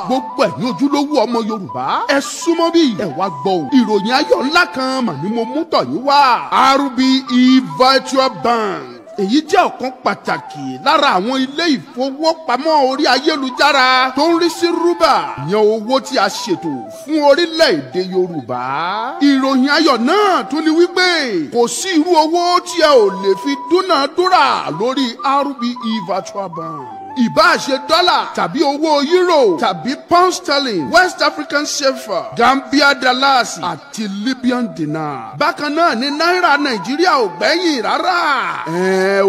gbogbo ẹ̀yin ojúlówó ọmọ Yorùbá ẹ súnmọ́ bí ẹ wá gbọ́ o ìròyìn ayọ̀ ńlá kan mà ní mo mú tọ̀ yín wá RBE Virtual Bank èyí jẹ́ ọ̀kan pàtàkì lára àwọn ilé ìfowópamọ́ orí ayélujára tó ń rí sí rúbà yan owó tí a ṣètò fún orílẹ̀-èdè Yorùbá. ìròyìn ayọ̀ náà tún ni wípé kò sí irú owó tí ẹ ò lè fi dúnàádúrà lórí RBE Virtual Bank. ìbáà ṣe dọ́là tàbí owó euro tàbí pound sterling West African sefa Gambia dollars àti Libyan dinar. bákan náà ni náírà Nàìjíríà ò gbẹ́yìn rárá. o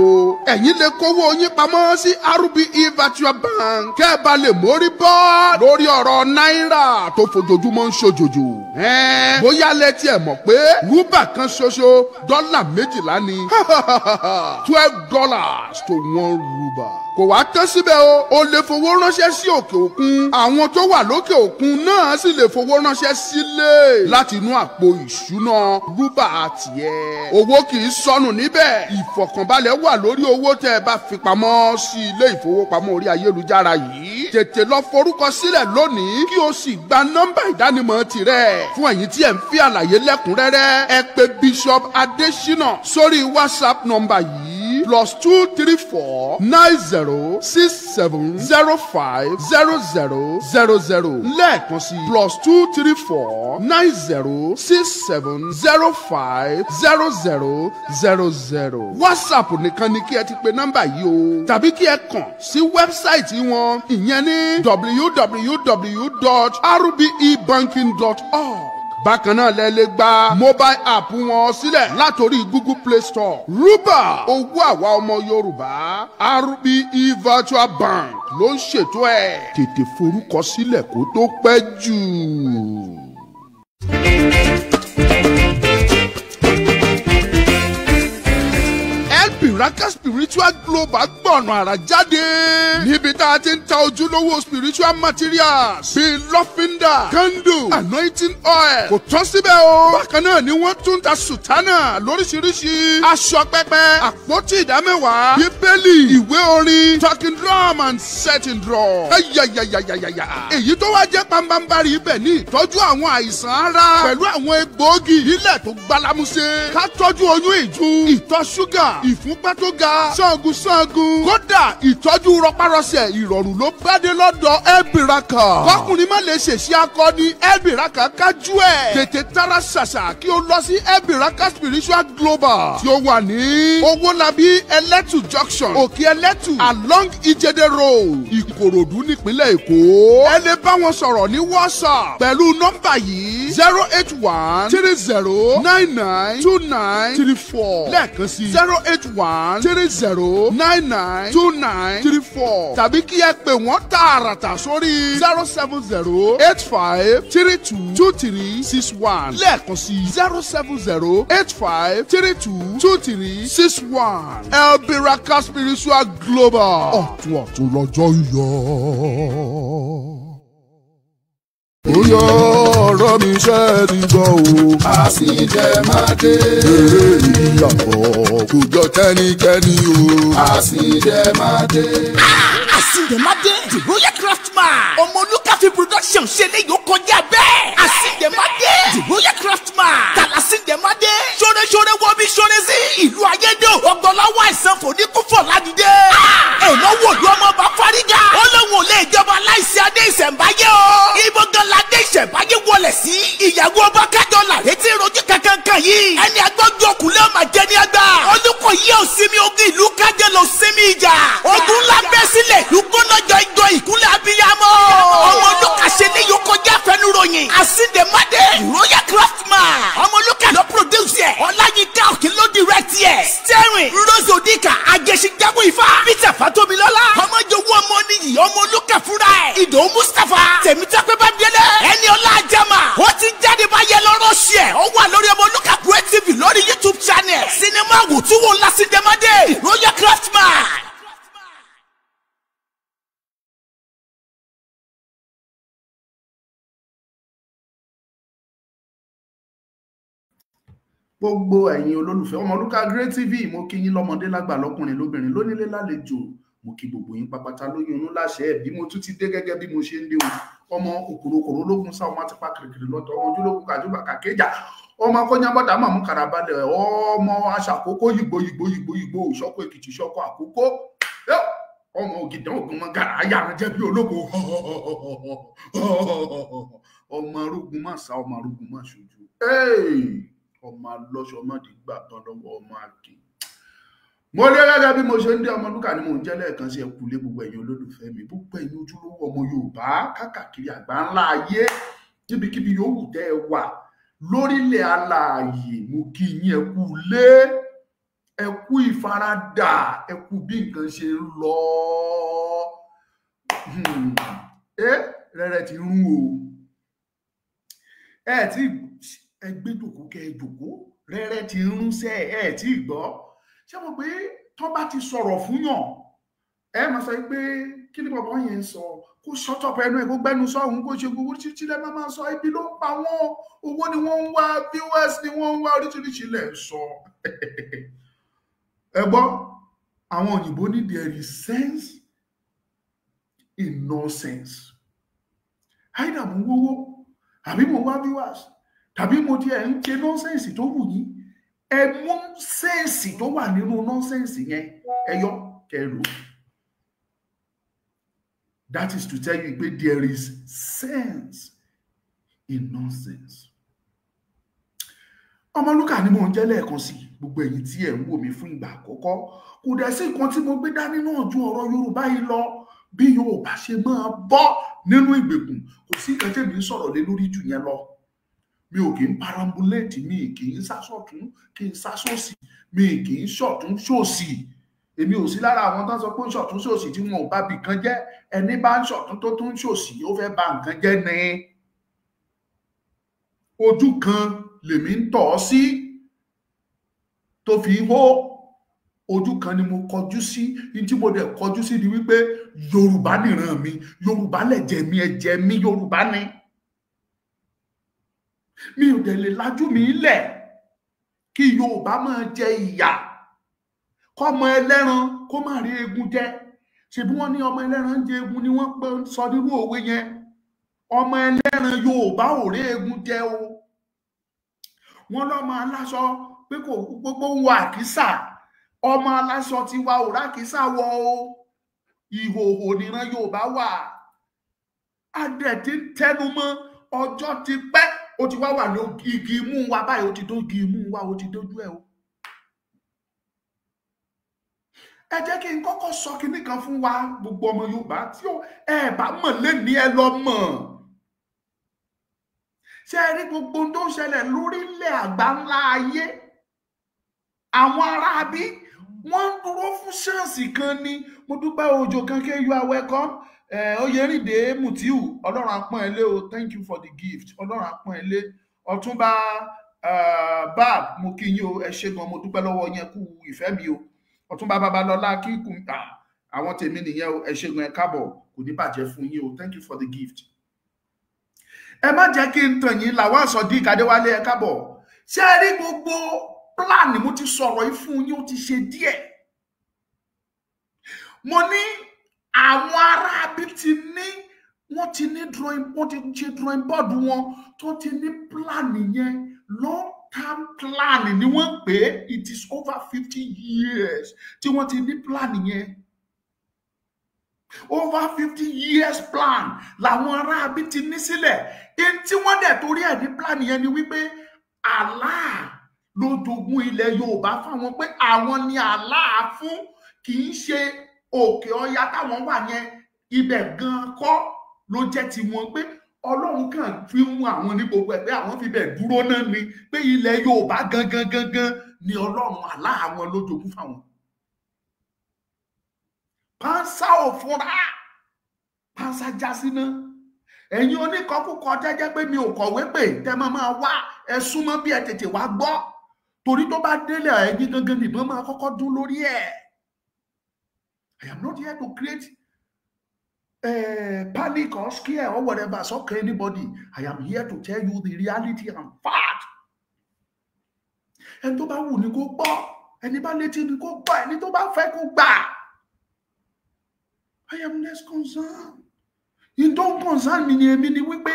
ẹ̀yin lè kówó yín pamọ́ sí RBE Virtual Bank kẹ́ ẹ bá lè mórí bọ́ lórí ọ̀rọ̀ náírà tó fojoojúmọ́ ń ṣòjòjò. bóyá lẹ́tí ẹ̀ mọ̀ pé rúbà kan ṣoṣo dọ́là 12 ni $12 to 1 rúbà. kò wá tán síbẹ̀ o lè fowó ránṣẹ́ sí òkè òkun àwọn tó wà lókè òkun náà sì lè fowó ránṣẹ́ sílé láti inú àpò ìṣúná rúbà tiẹ̀. owó kì í sọnù níbẹ̀ ìfọ̀kànbalẹ̀ wà lórí owó tẹ́ ẹ bá fi pamọ́ sí ilé ìfowópamọ́ orí ayélujára yìí. tètè lọ forúkọ sílẹ̀ lónìí kí o sì gba nọ́mbà ìdánimọ̀ tirẹ̀. fún ẹ̀yin tí ẹ̀ ń fi àlàyé lẹ́kùnrẹ́rẹ́ ẹ pè Bishop Adesina sórí WhatsApp nọ́mbà yìí +234 9067 05 0000 lẹ́ẹ̀kan sí +234 9067 05 0000. WhatsApp nìkan ni kí ẹ ti pe nọ́mbà yìí o tàbí kí ẹ kàn sí wẹ́bsáìtì wọn ìyẹn ní www.rbebanking.org. bákan náà lẹ lè gba mobile app wọn sílẹ̀ látòrí Google Play Store. rúbà owó àwa ọmọ Yorùbá RBE Virtual Bank ló ń ṣètò ẹ̀. tètè forúkọ sílẹ̀ kó tó pẹ́ jù. Biraka Spiritual Global gbọ̀nà àrà jáde níbi tá a ti ń ta ojúlówó spiritual materials bíi lọ́fíńdà candle anointing oil kò tán síbẹ̀ o. bákan náà ni wọ́n tún ta sùtánà lóríṣiríṣi aṣọ pẹpẹ àpótí ìdámẹ́wàá bíbélì ìwé orin talking drum and setting drum. ayayayayaya èyí tó wá jẹ́ pambambari ibẹ̀ ní ìtọ́jú àwọn àìsàn ara pẹ̀lú àwọn egbòogi ilẹ̀ tó gbálámúṣe ká tọ́jú oyún ìju ìtọ̀ ṣúgà ìfúnpá tó ga ṣọ́ọ̀gùn kódà ìtọ́jú rọpárọsẹ̀ ìrọ̀rùn ló gbádé lọ́dọ̀ Elbiraka. kọkùnrin má lè ṣèṣe akọni Elbiraka kájú ẹ̀. tètè tara ṣàṣà kí o lọ sí Elbiraka Spiritual Global tí ó wà ní Owólabí Ẹlẹ́tù junction Òkè Ẹlẹ́tù along Ìjẹ̀dẹ̀ road Ìkòròdú nípínlẹ̀ Èkó. ẹ lè bá wọn sọ̀rọ̀ ní WhatsApp pẹ̀lú nọ́mbà yìí 081 30 99 29 34 lẹ́ẹ̀kan sí 081 30 99 29 34 tàbí tàbí kí ẹ pè wọ́n tààràtà sórí 07085322361 lẹ́ẹ̀kan sí 07085322361 Elbiraka Spiritual Global ọ̀tún lọ́jọ́ ń yọ. Ó yọ ọ̀rọ̀ mi ṣe ti gbọ́ o. Àsìndẹ máa dé. Ìyàbọ̀ kò jọ kẹ́nikẹ́ni o. Àsìndẹ máa dé. Àsìndẹ máa dé. The Royal Craftsman. Ọmọ Olúkàfí production ṣe lè yóò kọjá bẹ́ẹ̀. Àsìndẹ máa dé. The Royal Craftsman. Tàlàsìndẹ máa dé. Ṣoore wọ bí ṣoore sí. Ìlú ayédè ọgbọ̀nlọ́wọ́ àìsàn kò ní kú fọ̀ ládìde. Ìnáwó òdu ọmọ bá fárígà. Ó lóun ò lè jọba láìsí adé ìṣẹ̀ǹbáyé o. Ibo gan ládé ìṣẹ̀ǹbáyé wọlé sí. Ìyàwó ọba kájọ làrètí rojú kankan yìí. Ẹni agbọ́jú ọkùnrin ọmọ jẹ ní àgbà. Olùkọ́ yìí ò sinmi ogun ìlú kájọ lọ sinmi ìjà. Ogun ńlá bẹ́ sílẹ̀ ìlú gbónájọ ìjọ ìkúnlẹ̀ abiyamọ. Ọmọ olùkà ṣe ní yóò kọjá fẹnuròyìn. Àsìndẹ máa dé. Royal Craftsman. Ọmọ olùkà ló produce ẹ̀. Ọláyínká òkè ló direct ẹ̀. Steering Rose Odika Agẹṣinjagun Ifá. Peter Fatomilola. Ọmọ jowó ọmọ níyì ọmọ olùkà fúnra ẹ̀. Ìdòwú Mustapha. Tèmítọ́pẹ́ bá délé. Ẹni ọlá àjẹmà. Ó ti jáde báyẹ lọ́rọ̀ ṣì ẹ̀. Ó wà lórí ọmọ olùkà Kuwait TV lórí YouTube channel. Sinimá wòtúwò Lásìndẹ máa dé. Royal Craftsman. Gbogbo ẹ̀yin olólùfẹ́ Ọmọlúkà Great TV, mo kí yín lọ́mọdé lágbà lọ́kùnrin lóbìnrin lónílé lálejò, mo kí gbogbo yín pápátá lóyún inú láṣẹ ẹ̀bí mo tún ti dé gẹ́gẹ́ bí mo ṣe ń dé o. Ọmọ òkòròkòrò lógun sá ọmọ tipa kìrìkìrì lọ́tọ̀ ọmọ ojúlógún kàjúbà kàkéjà ọmọ akọ́nyábọ́dà màmú karabalẹ̀ ọmọ aṣàkókò yìgbó ṣọ́kọ Èkìtì ṣọ́kọ àkókò ọmọ ògìdán ògùn mọ gàrà ayáran jẹ́ bí ológo ọmọ arógun má sá ọmọ arógun má ṣojú ọmọ alọ́ṣọ mọ́dí gbà tán lọ́wọ́ ọmọ akin. Mo lé gẹ́gẹ́ bí mo ṣe ń dé Ọmọlúkà ni mò ń jẹ́ lẹ́ẹ̀kan sí ẹkú lé gbogbo ẹ̀yin olólùfẹ́ mi, gbogbo ẹ̀yin ojúlówó ọmọ Yorùbá káàkiri àgbà ńlá ayé níbikíbi yòówù tẹ́ ẹ wà lórílẹ̀ alààyè. Mo kí yín ẹkú lé, ẹkú ìfaradà, ẹkú bí nǹkan ṣe ń lọ. Rẹ́rẹ́ ti rún o. Ti ẹgbẹ́ jòkó kẹ jòkó rẹ́rẹ́ ti rúnṣẹ́ tí gbọ́. Ṣé mo pé tán bá ti sọ̀rọ̀ fún yàn máa sọ pé kí ni bàbá yẹn sọ, kó ṣọ́tọ̀pọ̀ ẹnu ẹ̀ kó gbẹ́nu sọ́hun kó ṣe gbogbo títí lẹ́ máa sọ ibi ló ń pa wọ́n, owó ni wọ́n ń wá, viewers ni wọ́n ń wá, oríṣiríṣi lẹ̀ ń sọ. Ẹ gbọ́ àwọn òyìnbó ní there is sense in nonsense. Àìdá mo ń wówó àbí mo wá viewers tàbí mo ti ẹ̀ ń ṣe nọ́nsẹ̀nsì tó wù yín, ẹ mú sẹ́ǹsì tó wà nínú nọ́nsẹ̀nsì yẹn ẹ yọ kẹrò. That is to tell you pé there is sense in nonsense. Ọmọlúkà ni mò ń jẹ́ lẹ́ẹ̀kan sí gbogbo ẹ̀yin tí ẹ̀ ń wò mí fún ìgbà àkọ́kọ́. Kò dẹ̀ sí nǹkan tí mo gbé dání náà ju ọ̀rọ̀ Yorùbá yìí lọ. Bí Yorùbá ṣe máa bọ́ nínú ìgbèkùn, kò sí nǹkan tẹ́mi ń sọ̀rọ̀ lé lórí jù yẹn lọ. Mi ò kì í parambulate, mi kì í sásọ̀tún kì í sásòsì, mi kì í ṣọ̀tún ṣòsì. Èmi ò sí lára àwọn tó ń sọ pé ṣọ̀tún ṣòsì tí wọn ò bá bì kan jẹ́. Ẹni bá ń ṣọ̀tún tó tún ṣòsì ó fẹ́ bà nǹkan jẹ́ ni. Ojú kan lèmi ń tọ̀ ọ́ sí tó fi hó. Ojú kan ni mo kọjú sí. Ní tí mo dẹ̀ kọjú sí ni wípé Yorùbá nìran mi, Yorùbá lẹ̀jẹ̀ mi, ẹ̀jẹ̀ mi Yorùbá ni. Mi ò dẹ̀ lè lajú mi lẹ̀ kí Yorùbá máa jẹ ìyà, kọ́mọ ẹlẹ́ran kó má rí egun jẹ. Ṣebí wọ́n ní ọmọ ẹlẹ́ran jẹ egun ni wọ́n pé sọ nírú òwe yẹn. Ọmọ ẹlẹ́ran Yorùbá ò rí egun jẹ o. Wọ́n lọ́mọ aláṣọ pé kò gbogbo wọ àkísà, ọmọ aláṣọ ti wa ò rákísà wọ o. Ìhòhò níran Yorùbá wà. Adẹ̀ ti ń tẹnu mọ́ ọjọ́ ti pẹ́. Ó ti wá wà ní igi imú wa báyìí, ó ti tó igi imú wa, ó ti dójú ẹ̀ o. Ẹ jẹ́ kí n kọ́kọ́ sọ kinní kan fún wa gbogbo ọmọ Yorùbá tí ẹ bá mọ̀ lẹ́ni ẹ lọ mọ̀. Ṣé ẹ rí gbogbo tó ń ṣẹlẹ̀ lórílẹ̀ àgbáńlá ayé? Àwọn aráabí wọ́n ń dúró fún ṣáǹsì kan ni. Mo dúpẹ́ Òjò Kanke, you are welcome. Oyèrìndé Mutiu, Ọlọ́run á pọ́n ẹ lé o, thank you for the gift. Ọlọ́run á pọ́n ẹ lé. Ọ̀túnba Bab, mo kí yín o, ẹ ṣé gan, mo dúpẹ́ lọ́wọ́ yín, kú ìfẹ́ mi o. Ọ̀túnba Babalọ́lá kíkùn àwọn tèmi nìyẹn o, ẹ ṣé gan, ẹ káàbọ̀, kò ní bàjẹ́ fún yín o, thank you for the gift. Ẹ má jẹ́ kí n tàn yín, Lawal Sodiq Adéwálé, ẹ káàbọ̀. Ṣé ẹ rí gbogbo plan mo ti sọ̀rọ̀ yìí fún yín, ó ti ṣe díẹ̀. Mo ní àwọn aráabí ti ní, wọ́n ti ní drawing, wọ́n ti ṣe drawing board wọn tó ti ní plan yẹn, long term plan ni wọ́n pè é. It is over 50 years tí wọ́n ti ní plan yẹn. Over 50 years plan làwọn aráabí ti ní sílẹ̀. In tí wọ́n dẹ̀ torí ẹ̀ ní plan yẹn ni wípé Allah ló jogún ilẹ̀ Yorùbá fáwọn, pé àwọn ni Allah fún, kì í ṣe Òkè Ọya táwọn wà yẹn, ibẹ̀ gan kọ́ ló jẹ́ tiwọn, pé Ọlọ́run kàn fi mú àwọn ní gbogbo ẹ̀, pé àwọn fi bẹ̀ dúró náà ni, pé ilẹ̀ Yorùbá gangan ni Ọlọ́run Allah àwọn ló jogún fáwọn. Pánsá ò fúnra, pánsá já síná. Ẹ̀yin oníkọkúkọ jẹ́jẹ́ pé mi ò kọ̀wé pé tẹ́ máa wá, ẹ súnmọ́ bí ẹ tètè wá gbọ́, torí tó bá délẹ̀ ẹ̀yin gangan nìbọn máa kọ́kọ́ dún lórí ẹ̀. I am not here to create panic or scare or whatever, shock anybody. I am here to tell you the reality and fact. Ẹni tó bá wù ní kó gbọ́, ẹni bá létí ní kó gbọ́, ẹni tó bá fẹ́ kó gbà. I am less concerned. In don't concern mi ni èmi ni wípé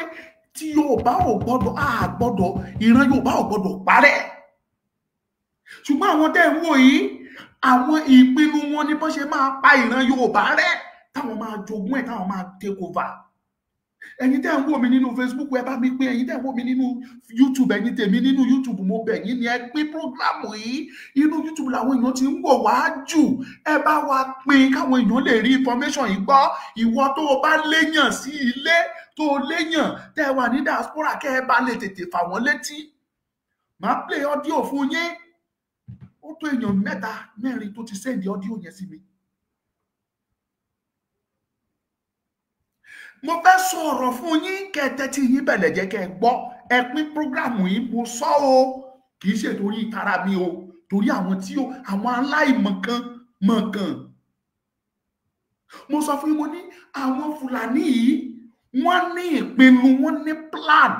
tí Yorùbá ò gbọ́dọ̀, ìran Yorùbá ò gbọ́dọ̀ parẹ́. Ṣùgbọ́n àwọn tẹ́ ń wò yìí, àwọn ìpinnu wọn ni bọ́n ṣe máa pa ìran Yorùbá rẹ́, táwọn máa jogún ẹ̀, táwọn máa take over. Ẹ̀yin tẹ́ ń wò mí nínú Facebook, ẹ bá mi pín. Ẹ̀yin tẹ́ ń wò mí nínú YouTube, ẹ̀yin tèmi nínú YouTube, mo bẹ̀ yín ni ẹ pín program yìí. Inú YouTube làwọn èèyàn ti ń wò wá jù. Ẹ bá wa pín káwọn èèyàn lè rí information yìí gbọ́. Ìwọ tó o bá léyàn sí ilé, tó o léyàn tẹ́ wà ní diaspora, kẹ́ ẹ bá lè tètè fà wọ́n létí. Màá play audio fún yín. Ó tó èèyàn 3-4 tó ti send audio yẹn sí mi. Mo fẹ́ sọ̀rọ̀ fún yín, kẹ́tẹ́ tí yín bẹ̀lẹ̀ jẹ́ kẹ́ gbọ́. Ẹ pín program yìí, mo sọ o, kì í ṣe torí ìtara mi o, torí àwọn tí àwọn aláìmọ̀kan. Mo sọ fún yín, mo ní àwọn Fúlàní yìí, wọ́n ní ìpinnu, wọ́n ní plan,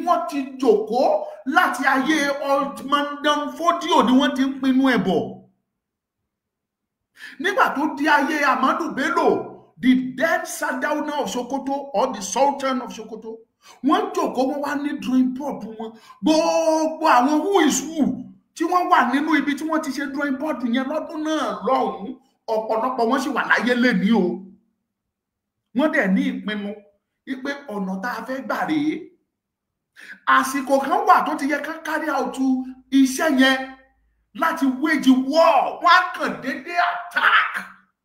wọ́n ti jókòó láti ayé Old Dan Fodio ni wọ́n ti ń pinnu ẹ̀ bọ̀. Nígbà tó di ayé Ahmadu Bello, the dead Sardauna of Sokoto or the Sultan of Sokoto, wọ́n jókòó, wọ́n wá ní drawing board wọn. Gbogbo àwọn who is who tí wọ́n wà nínú ibi tí wọ́n ti ṣe drawing board yẹn lọ́dún náà lọ́hùn-ún, ọ̀pọ̀lọpọ̀ wọn sì wà láyé lẹ́ni o. Wọ́n dẹ̀ ní ìpinnu wípé ọ̀nà tá a fẹ́ gbà rèé. Àsìkò kan wà tó ti yẹ ká carry out iṣẹ́ yẹn láti wage war. Wọ́n á kàn déédéé attack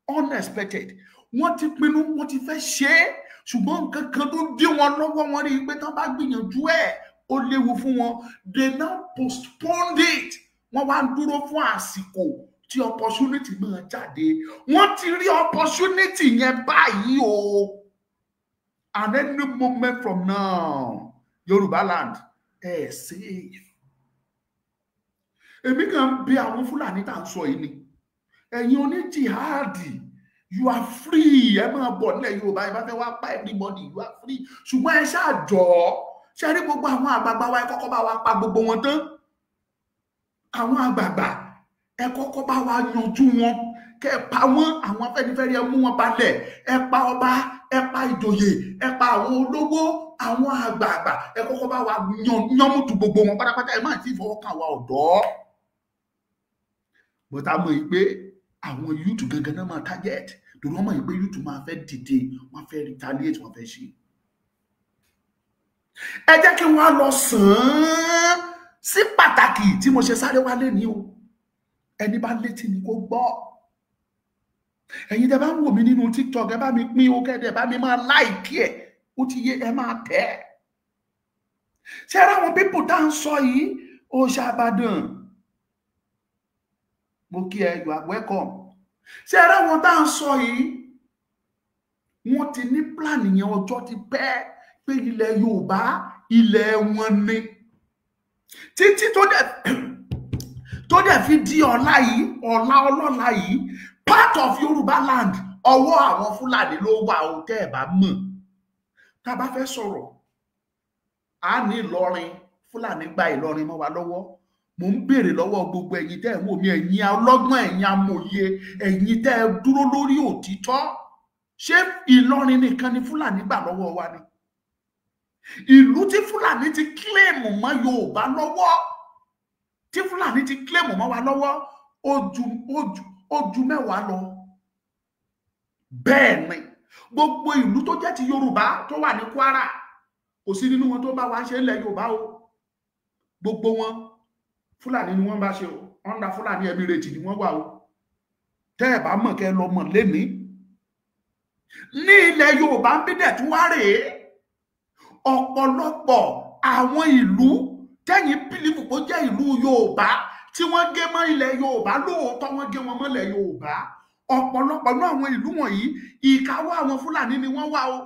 unexpected. Wọ́n ti pinnu, wọ́n ti fẹ́ ṣe é, ṣùgbọ́n nǹkan kan tó dí wọn lọ́wọ́, wọn rí i pé tán bá gbìyànjú ẹ̀ ó léwu fún wọn. They now postponed it. Wọ́n wá ń dúró fún àsìkò tí opportunity máa jáde. Wọ́n ti rí opportunity yẹn báyìí o. And any moment from now, Yorùbá land, safe. Èmi kàn bí àwọn Fúlàní tá à ń sọ yìí ni. Ẹ̀yin oní jihadi, you are free. Ẹ máa bọ̀ nílẹ̀ Yorùbá, ẹ bá fẹ́ wá pa everybody, you are free. Ṣùgbọ́n ẹ ṣáàjọ́, ṣe rí gbogbo àwọn àgbààgbà wa, ẹ kọ́kọ́ bá wa pa gbogbo wọn tán. Àwọn àgbààgbà, ẹ kọ́kọ́ bá wa yanjú wọn, kẹ́ ẹ pa wọ́n. Àwọn Afẹ́nifẹ́re ẹ mú wọn balẹ̀, ẹ pa ọba, ẹ pa ìjòyè, ẹ pa àwọn olówó, àwọn àgbààgbà, ẹ kọ́kọ́ bá wa yánmùtù gbogbo wọn pátápátá. Ẹ má ti fọwọ́ kàn wá ọ̀dọ́. But a mọ̀ yìí pé àwọn youth gangan náà máa target, torí wọ́n mọ̀ yìí pé youth máa fẹ́ dìde, wọ́n fẹ́ retaliate, wọ́n fẹ́ ṣe. Ẹ jẹ́ kí wọ́n lọ sàn án sí pàtàkì tí mo ṣe sáré wálé ní o. Ẹni bá létí ni kó gbọ́. Ẹ̀yin tẹ́ bá ń wò mí nínú TikTok, ẹ bá mi pín o, kẹ́dẹ̀ bá mi máa like ẹ̀, ó ti yé, ẹ máa tẹ̀. Ṣé ara àwọn people tá ń sọ yìí, Òòṣà Ìbàdàn, mo kí ẹ, you are welcome. Ṣé ẹ ráwọn tá à ń sọ yìí, wọ́n ti ní plan yẹn ọjọ́ ti pẹ́ pé ilẹ̀ Yorùbá ilẹ̀ wọn ni, títí tó dẹ̀ fi di ọ̀la yìí, ọ̀la ọlọ́la yìí, part of Yorùbá land ọwọ́ àwọn Fúlàní ló wà ó, tẹ́ ẹ bá mọ̀. Tá a bá fẹ́ sọ̀rọ̀ a ní Ìlọrin, Fúlàní gba Ìlọrin mọ́ wa lọ́wọ́. Mo ń béèrè lọ́wọ́ gbogbo ẹ̀yin tẹ́ ẹ wò mí, ẹ̀yin ọlọ́gbọ́n, ẹ̀yin amòye, ẹ̀yin tẹ́ ẹ dúró lórí òtítọ́, ṣé Ìlọrin nìkan ni Fúlàní gbà lọ́wọ́ wa ni? Ìlú tí Fúlàní ti claim mọ́ Yorùbá lọ́wọ́, tí Fúlàní ti claim mọ́ wa lọ́wọ́, ó ju mẹ́wàá lọ. Bẹ́ẹ̀ ni gbogbo ìlú tó jẹ́ ti Yorùbá tó wà ní Kwara, kò sí nínú wọn tó bá wa ṣe ilẹ̀ Yorùbá o. Gbogbo wọn Fúlàní ni wọ́n bá ṣe o, under Fúlàní Emirate ni wọ́n wà o. Tẹ́ ẹ bá mọ̀ kẹ́ lọ mọ̀ lénìí. Ní ilẹ̀ Yorùbá ń bí dẹ̀ tún wá rèé, ọ̀pọ̀lọpọ̀ àwọn ìlú tẹ́yìn bílífù kó jẹ́ ìlú Yorùbá tí wọ́n gé mọ́ ilẹ̀ Yorùbá, lóòótọ́ wọ́n gé wọn mọ́ ilẹ̀ Yorùbá. Ọ̀pọ̀lọpọ̀ náà àwọn ìlú wọ̀nyí ìkáwọ́ àwọn Fúlàní ni wọ́n wà o.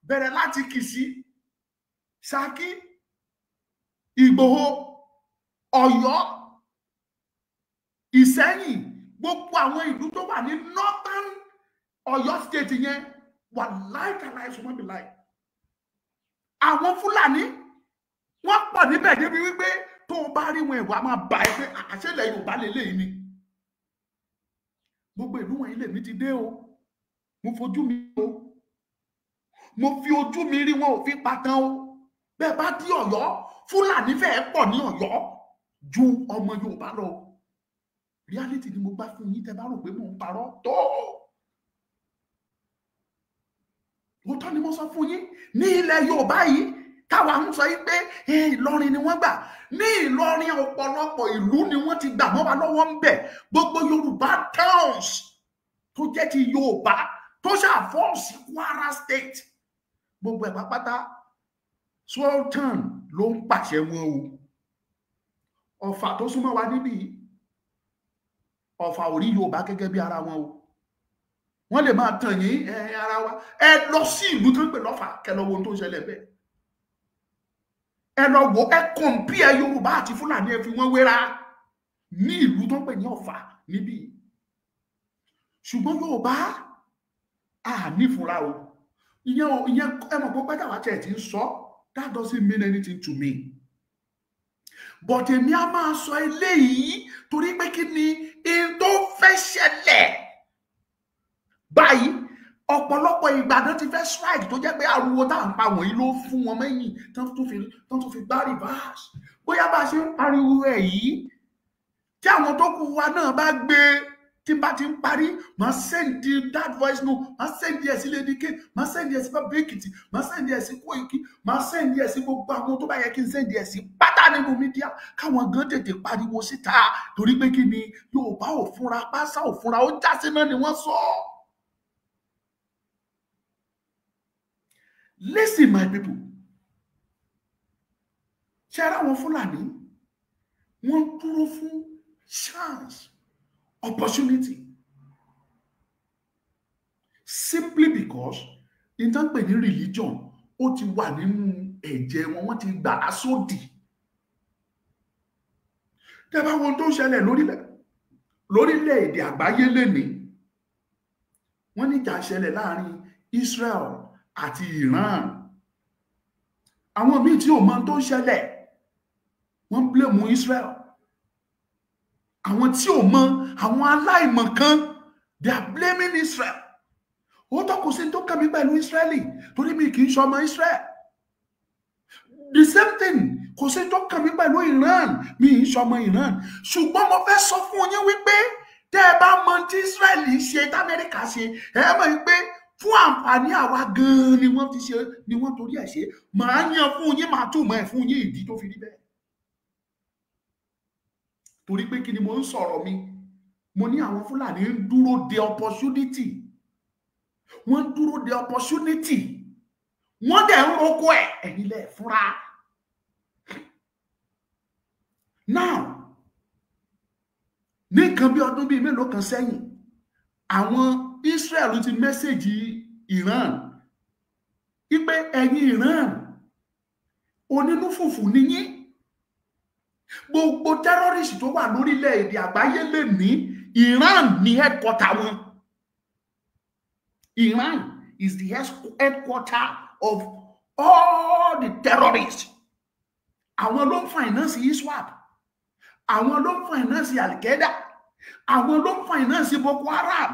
Bẹ̀rẹ̀ láti Kìsì, Ṣakí, Ìgbòho, Ọ̀yọ́, Ìṣẹ́yìn, gbogbo àwọn ìlú tó wà ní northern Ọ̀yọ́ state yẹn wà láìsùnmọ́ bí láì. Àwọn Fúlàní wọ́n pọ̀ níbẹ̀ débi wípé tó bá rí wọn ìwà máa bà ẹ́ pé àṣẹlẹ̀ Yorùbá lélẹ́yìí ni. Gbogbo ìlú wọ̀nyí lèmi ti dé o, mo fojú mi o, mo fi ojú mi rí, wọn ò fi patan o. Bẹ́ẹ̀ bá dí Ọ̀yọ́, Fúlàní fẹ́ẹ́ pọ̀ ní Ọ̀yọ́ ju ọmọ Yorùbá lọ. Reality ni mo gbà fún yín, tẹ́ bá rò pé mò ń parọ́ tó. Òótọ́ ni mo sọ fún yín, ní ilẹ̀ Yorùbá yìí táwa ń sọ yìí pé Ìlọrin ni wọ́n gbà. Ní Ìlọrin ọ̀pọ̀lọpọ̀ ìlú ni wọ́n ti gbà mọ́ wa lọ́wọ́ ń bẹ̀. Gbogbo Yorùbá towns tó jẹ́ ti Yorùbá tó ṣàfọ́ọ̀sì Kwara state, gbogbo ẹ̀ pápátá Sultan ló ń pàṣẹ wọn o. Ọ̀fà tó súnmọ́ wa níbí, Ọ̀fà ò rí Yorùbá gẹ́gẹ́ bí ara wọn o. Wọ́n lè máa tàn yín ara wa. Ẹ lọ sí ìlú tó ń pè lọ́fà, kẹ́ lọ wo ohun tó ń ṣẹlẹ̀ bẹ́ẹ̀. Ẹ lọ wo, ẹ compare Yorùbá àti Fúlàní, ẹ fi wọ́n wéra ní ìlú tó ń pè ní Ọ̀fà níbí. Ṣùgbọ́n Yorùbá à nífura o. Ìyẹn ẹ mọ̀ pé pẹ́tà wá tẹ̀ tí ń sọ, that doesn't mean anything to me. But èmi á máa sọ eléyìí torí pé kí ni in tó fẹ́ ṣẹlẹ̀ báyìí. Ọ̀pọ̀lọpọ̀ Ìbàdàn ti fẹ́ strike tó jẹ́ pé ariwo tá à ń pa wọ̀nyí ló fún wọn mẹ́yìn tán tó fi gbá reverse. Bóyá bá ṣe ń pariwo ẹ̀ yìí, tí àwọn tó kù wa náà bá gbé, tí n bá ti ń parí, màá send that voice note, màá send ẹ̀ sí Lady K, màá send ẹ̀ sí Bàbá Èkìtì, màá send ẹ̀ sí Kóìkì, màá send ẹ̀ sí gbogbo àwọn tó bá yẹ kí n send ẹ̀ sí pátá nínú mídíà, káwọn gan tètè pariwo síta torí pé kí ni Yorùbá ò fúnra, pásá ò fúnra, ó jásí náà ni wọ́n sọ. Listen my people, ṣé ara wọn Fúlàní wọ́n dúró fún chance, opportunity, simply because in tán pè ní religion ó ti wà nínú ẹ̀jẹ̀ wọn, wọ́n ti gbà á sódì. Tẹ́ bá wọn tó ṣẹlẹ̀ lórílẹ̀-èdè àgbáyé lénìí, wọ́n ní ìjà ṣẹlẹ̀ láàrin Israel àti Iran. Àwọn míì tí ò mọ̀ tó ṣẹlẹ̀ wọ́n blame Israel. Àwọn tí ò mọ̀, àwọn aláìmọ̀ kan, they are blaming Israel. Ó tó kò sí tó kàn mí pẹ̀lú Israeli torí mi kì í ṣọmọ Israel. The same thing, kò sí tó kàn mí pẹ̀lú Iran, mi kì í ṣọmọ Iran. Ṣùgbọ́n mo fẹ́ sọ fún yín wípé tẹ́ ẹ bá mọ̀ tí Israeli ṣe, tí Amẹ́ríkà ṣe, ẹ mọ̀ wípé fún àǹfààní àwa gan-an ni wọ́n ti ṣe, ni wọ́n torí ẹ̀ ṣe. Màá yan fún yín, màá túmọ̀ ẹ̀ fún yín ìdí tó fi rí bẹ́ẹ̀. Torí pé kí ni mo ń sọ̀rọ̀ mi, mo ní àwọn Fúlàní ń dúró de opportunity. Wọ́n ń dúró de opportunity, wọ́n dẹ̀ ń roko ẹ̀, ẹ̀yin lẹ̀ fúnra. Now ní nǹkan bí ọdún bíi mélòó kan sẹ́yìn àwọn Israel ti mẹ́sẹ̀jì Iran wípé ẹ̀yin Iran onínú fùfù nìyí, gbogbo terrorist tó wà lórílẹ̀-èdè àgbáyé lè ní Iran ní headquarter wọn. Iran is the headquarter of all the terrorists. Àwọn ló ń finance ISWAP, àwọn ló ń finance Al-Qaeda, àwọn ló ń finance Boko Haram,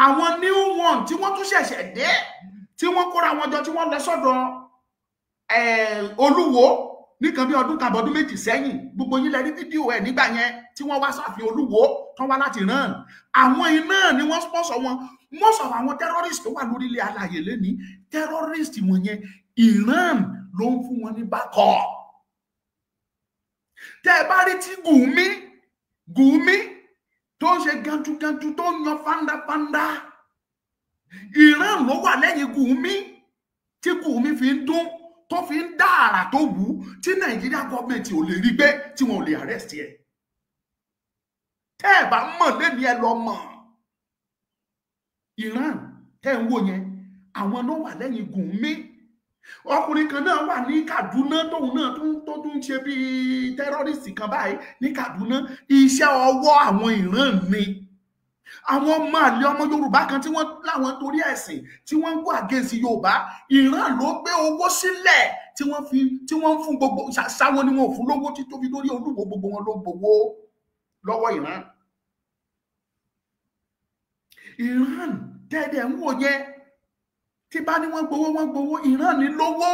àwọn new one tí wọ́n tún ṣẹ̀ṣẹ̀ dé tí wọ́n kóra wọn jọ tí wọ́n lọ sọ́dọ̀ Olúwo nìkan bí ọdún kan ọdún méjì sẹ́yìn, gbogbo yín lẹ rí fídíò ẹ̀ nígbà yẹn tí wọ́n wá sáfin Olúwo tán wá láti Iran. Àwọn iná ni wọ́n sponsor wọn. Most of àwọn terrorist tó wà lórílẹ̀ alàyè lẹ́ni terrorist wọn yẹn Iran ló ń fún wọn ní backup. Tẹ́ bá rí tí Gumi tó ń ṣe gantugantu tó ń yan fandafanda, Iran ló wà lẹ́yìn Gumi tí Gumi fi ń dún tó fi ń dá àrà tó wù tí Nàìjíríà gọ́ọ̀mẹ̀ntì ò lè rí gbé tí wọn ò lè arrest ẹ̀. Tẹ́ bá mọ̀ lẹ́ni ẹ lọ mọ̀. Iran tẹ́ ń wò yẹn àwọn ló wà lẹ́yìn Gumi. Ọkùnrin kan náà wà ní Kaduna tóun náà tó tún ṣe bí terrorist kan báyìí ní Kaduna. Iṣẹ́ ọwọ́ àwọn Iran ni. Àwọn ọmọ àlè ọmọ Yorùbá kan tí wọ́n láwọn torí ẹ̀sìn tí wọ́n ń go against Yorùbá, Iran ló gbé owó sílẹ̀ tí wọ́n ń fún gbogbo ṣàwọn ni wọn ò fún lówó tí tóbi lórí Olúwo, gbogbo wọn ló gbowó lọ́wọ́ Iran. Iran tẹ́ẹ̀dẹ̀ ń wò yẹn tí bá ní wọ́n gbowó Iran ní lówó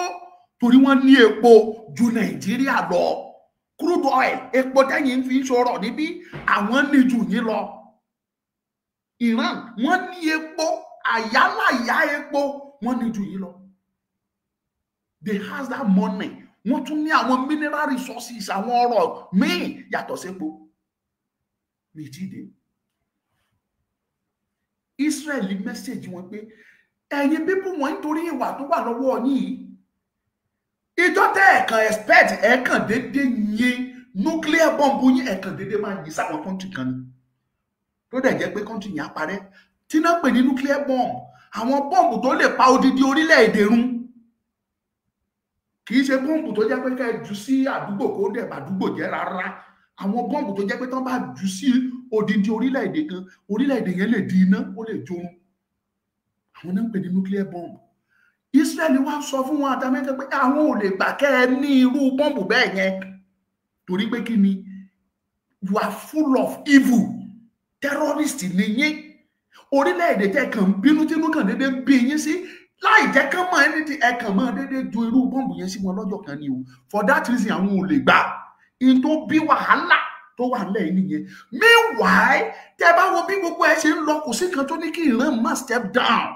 torí wọ́n ní epo ju Nàìjíríà lọ. Crude oil, epo tẹ́yìn fi ń ṣòro níbí, àwọn ní jù yín lọ. Iran wọ́n ní epo, àyálàyà epo wọ́n ní jù yín lọ. They has that money. Wọ́n tún ní àwọn mineral resources, àwọn ọrọ̀ míì yàtọ̀ sépo. Méjìdé. Israeli message wọn pé ẹ̀yin people wọn nítorí ìwà tó wà lọ́wọ́ yín ìjọ tẹ́ ẹ̀kan expect ẹ̀kan dédé yín nuclear bomb yín ẹ̀kan dédé máa yí sáwọn country kan ni tó dẹ̀ jẹ́ pé country yẹn parẹ́ tí náà pè ní nuclear bomb àwọn bọ́ǹbù tó lè pa odidi orílẹ̀-èdè run kì í ṣe bọ́ǹbù tó jẹ́ pé ká jù sí àdúgbò kó dẹ̀ àdúgbò jẹ́ rárá àwọn bọ́ǹbù tó jẹ́ pé tán bá jù sí odidi orílẹ̀-èdè kan orílẹ̀-èdè yẹn lè di iná ó lè jorun àwọn náà ń pè ní nuclear bomb. Israel wá sọ fún wọn àtàmẹ́kẹ́ pé àwọn ò lè gbà kẹ́ ẹ ní irú bọ́ǹbù bẹ́ẹ̀ yẹn torí pé kí ni you are full of evil terrorist ni yín orílẹ̀-èdè tẹ́ kàn ń bínú tínú kàn dédé ń bí yín sí láì jẹ́ kán mọ̀ ẹni tí ẹ kàn mọ̀ dédé ju irú bọ́ǹbù yẹn sí wọn lọ́jọ́ kan ni o for that reason àwọn ò lè gbà in tó bí wàhálà tó wà lẹ́yìn nìyẹn. Meanwhile tẹ́ bá wo bí gbogbo ẹ ṣe ń lọ kò sí kan tó ní kí Iran má step down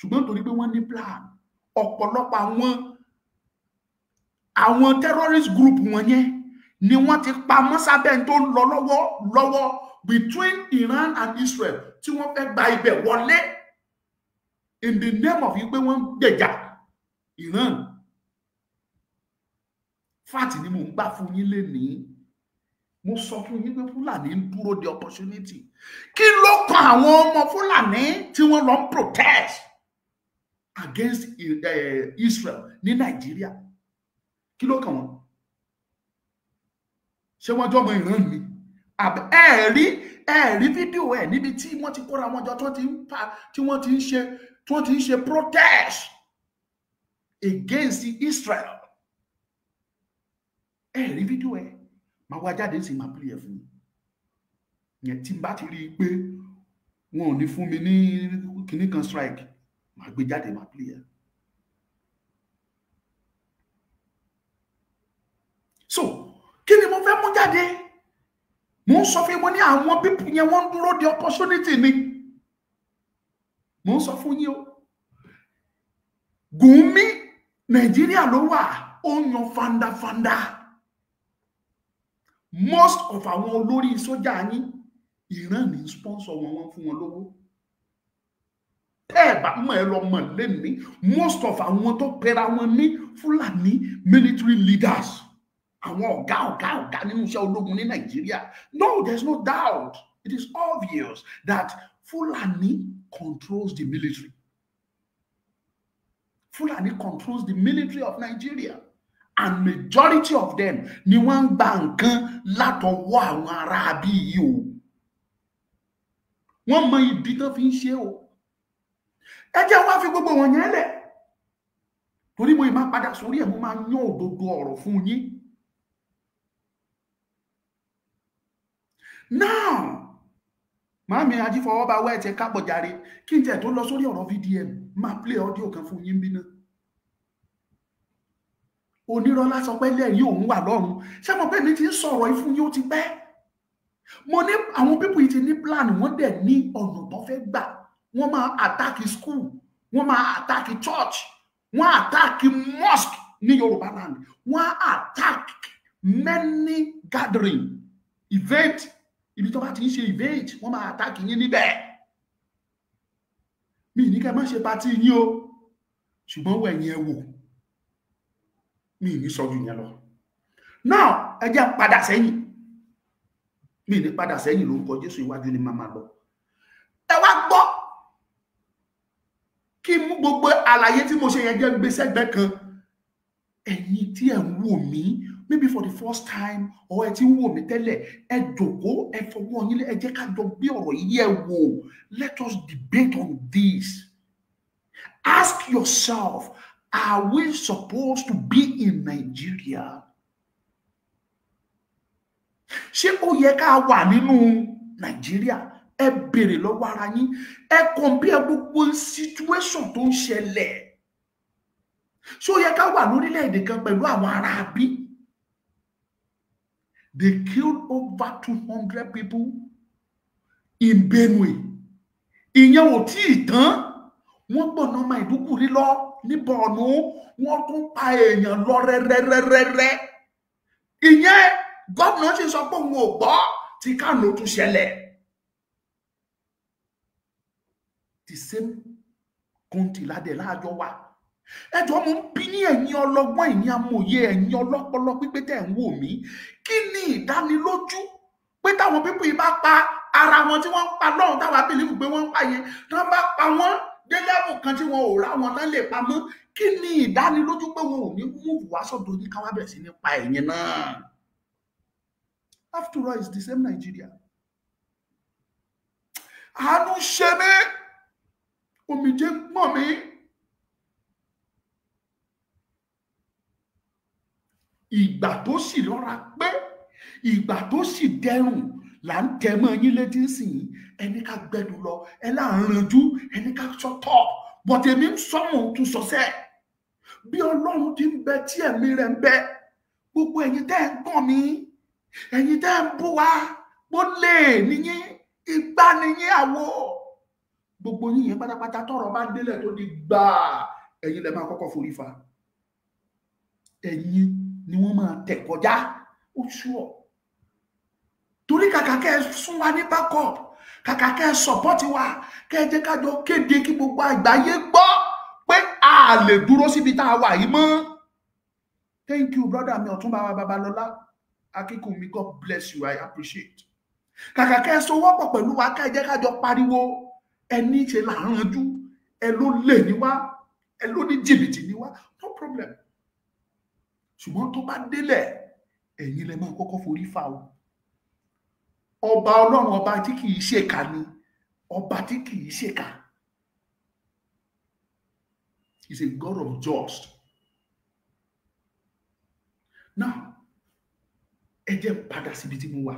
ṣùgbọ́n torí pé wọ́n ní plan ọ̀pọ̀lọpọ̀ àwọn terrorist group wọn yẹn ni wọ́n ti pa mọ́sábẹ́ tó ń lọ lọ́wọ́ between Iran and Israel tí wọ́n fẹ́ gba ibẹ̀ wọlé in the name of wípé wọ́n gbèjà Iran. Fáàtì ni mò ń gbà fún yín lénìí mo sọ fún yín pé Fúlàní ń dúró de opportunity. Kí ló kan àwọn ọmọ Fúlàní tí wọ́n lọ ń protest against Israel ní Nàìjíríà? Kí ló kàn wọ́n? Ṣé wọ́n jọ ọmọ Iran ni? Ẹ̀rí fídíò ẹ̀ níbi tí wọ́n ti kóra wọn jọ tí wọ́n ti ń ṣe protest against Israel. Ẹ̀rí fídíò ẹ̀ máa wá jáde sí máa pílẹ̀ fún mi yẹn tí n bá ti rí i pé wọn ò ní fún mi ní kinní kan strike máa gbé jáde máa pílẹ̀. So kí ni mo fẹ́ mú jáde? Mo ń sọ fún yín ní àwọn pípù yẹn wọ́n ń dúró de opportunity ni. Mo ń sọ fún yín o Gumi Nàìjíríà ló wà ó yan fandafanda. Most of àwọn olórí sójà yín Iran ní sponsor wọn fún wọn lówó. Tẹ́ bá mọ̀ ẹ lọ mọ̀ lẹ́ni most of àwọn tó pera wọn ní Fúlàní military leaders àwọn ọ̀gá nínú iṣẹ́ ológun ní Nàìjíríà. No, there's no doubt. It is obvious that Fulani controls the military. Fulani controls the military of Nigeria, and majority of them ni wọ́n ń gba nǹkan látọwọ́ àwọn ará bí yìí o. Wọ́n mọ ibi tó fi ń ṣe o. Ẹ jẹ́ wá fi gbogbo wọn yẹn lẹ̀. Torí mo máa padà sórí ẹ̀, mo máa yán òdodo ọ̀rọ̀ fún yín. Now, Màámi Ajífọwọ́bá wẹ́ ẹ̀tẹ̀ kápọ̀ jàre, kí n tẹ̀ tó lọ sórí ọ̀rọ̀ VDM, máa play audio kan fún yín bí náà. Onírọ́lá sọ pé lẹ́yìn òun wà lọ́run. Ṣé mo pé mi ti ń sọ̀rọ̀ yìí fún yín ó ti pẹ́? Mo ní àwọn pípù yìí ti ní plan, wọ́n dẹ̀ ní ọ̀nà tó fẹ́ gbà. Wọ́n máa attack school, wọ́n máa attack church, wọ́n attack mosque ní Yorùbá land, wọ́n attack many gathering, event. Ibi tó bá ti ń ṣe event, wọ́n máa attack yín níbẹ̀. Mi ní kẹ́ má ṣe party yín o, ṣùgbọ́n wẹ̀yìn ẹ wò. Mi ní sọ jù yẹn lọ. Now, ẹ jẹ́ padà sẹ́yìn. Mi ní padà sẹ́yìn lórúkọ Jésù, iwájú ni màmá lọ. Ẹ wá gbọ́ kí mú gbogbo àlàyé tí mo ṣe yẹn jẹ́ gbé sẹ́gbẹ́ kan. Ẹ̀yin tí ẹ ń wò mí, maybe for the first time, or ẹ ti ń wò mí tẹ́lẹ̀, ẹ jókòó, ẹ fọwọ́ yín lé, ẹ jẹ́ ká jọ gbé ọ̀rọ̀ yìí yẹ̀ wò. Let us debate on this. Ask yourself, are we supposed to be in Nigeria? Ṣé ó yẹ ká wà nínú Nigeria? Ẹ béèrè lọ́wọ́ ara yín. Ẹ compare gbogbo situation tó ń ṣẹlẹ̀. Ṣé ó yẹ ká wà lórílẹ̀-èdè kan pẹ̀lú àwọn ará bí? They killed over 200 people in Benue. Ìyẹn ò tí ì tán. Wọ́n gbọ̀nà Maiduguri lọ ní Borno. Wọ́n tún pa èèyàn lọ rẹ́rẹ́rẹ́rẹ́. Ìyẹn gómìnà ṣe sọ pé òun ò gbọ́ tí Kano tún ṣẹlẹ̀. The same country ládẹ̀ láàjọ wà. Ẹjọ́ mo ń bí ní ẹ̀yin ọlọ́gbọ́n, ẹ̀yin amòye, ẹ̀yin ọlọ́pọlọ pípé tẹ̀ ń wò mí. Kí ni ìdánilójú pé táwọn pípé yìí bá pa ara wọn tí wọ́n ń pa lọ́run, táwa bìlífù pé wọ́n ń pa yẹn, tí wọ́n bá pa wọ́n dé level kan tí wọn ò rá wọn tán lè pamọ́, kí ni ìdánilójú pé wọn ò ní múùfù wá sọ́dọ̀ yín káwá bẹ̀rẹ̀ sí ní pa ẹ̀yin náà? After all, it's the same Nigeria. Àánú ṣe mí, omijé ń pọ̀n mí. Ìgbà tó sì lọ́ra pé, ìgbà tó sì dẹrùn là ń tẹ mọ́ yín létí sìn. Ẹni ká gbẹdùn lọ, ẹ láàrínjú, ẹni ká sọ́tọ̀. But èmi ń sọ́mọ̀ tún sọ́sẹ́. Bí Ọlọ́run ti ń bẹ tí ẹ̀mí rẹ̀ ń bẹ, gbogbo ẹ̀yin tẹ́ ń gbọ́n mi, ẹ̀yin tẹ́ ń bú wa, bó lè níyín, igbá níyín àwo. Gbogbo yín yẹn pátápátá tọ́rọ̀ bá délẹ̀ tó di gbà, ẹ̀yin lẹ máa kọ́kọ́ forí fa. Ẹ̀yin ni wọ́n máa tẹ̀ kọjá, ó ṣúọ̀. Torí kàkà kẹ́ ẹ sún wa ní backup, kàkà kẹ́ ẹ support wa, kẹ́ ẹ jẹ́ ká jọ kéde kí gbogbo àgbáyé gbọ́ pé a lè dúró síbi tá a wà yìí mọ́. Thank you, brother mi Ọ̀túnba wa Babalọ́lá Akínkúnmi, God bless you, I appreciate. Kàkà kẹ́ ẹ sowọ́pọ̀ pẹ̀lú wa, kẹ́ ẹ jẹ́ ká jọ pariwo, ẹni ṣe là ń ranjú, ẹ ló lè ní wá, ẹ ló ní jìbìtì ní wá, no problem. Ṣùgbọ́n tó bá délẹ̀, ẹ̀yin lẹ máa kọ́kọ́ forí fa o. Ọba Ọlọ́run, ọba tí kì í ṣèkà ni, ọba tí kì í ṣèkà. He's a God of just. Now, ẹ jẹ́ padà síbi tí mo wà.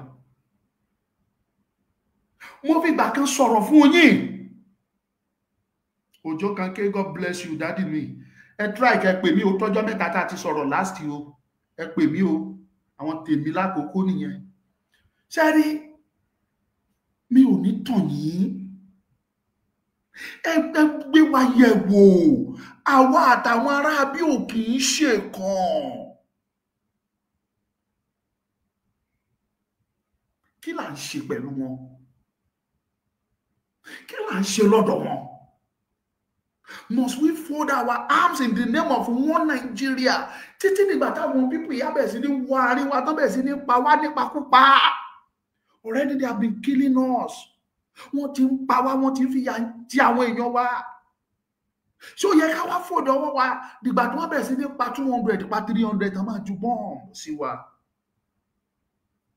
Mo fi ìgbà kan sọ̀rọ̀ fún yín. Òjó kan ké, God bless you, daddy mi. Ẹ try kẹ́ pè mí o, tọ́jọ́ mẹ́ta tá ti sọ̀rọ̀ last year o. Ẹ pè mí o, àwọn tèmi lákòókò nìyẹn. Ṣé rí, mi ò ní tàn yín. Ẹ gbé wa yẹ̀ wò. Àwa àtàwọn ará bí ò kì í ṣe kan. Kí là ń ṣe pẹ̀lú wọn? Kí là ń ṣe lọ́dọ̀ wọn? Must we fold our arms in the name of one Nigeria? Títí nígbà táwọn people yà bẹ̀rẹ̀ sí ní wá àríwá tán bẹ̀rẹ̀ sí ní pa wá nípakúpa. Already they have been killing us. Wọ́n ti ń pa wá, wọ́n ti ń fìyà jẹ àwọn èèyàn wa. So yẹ ká wá fòdò ọwọ́ wa dìgbà tí wọ́n bẹ̀rẹ̀ sí ní pa 200 pa 300 tán máa ju bọ́ọ̀mù sí wa.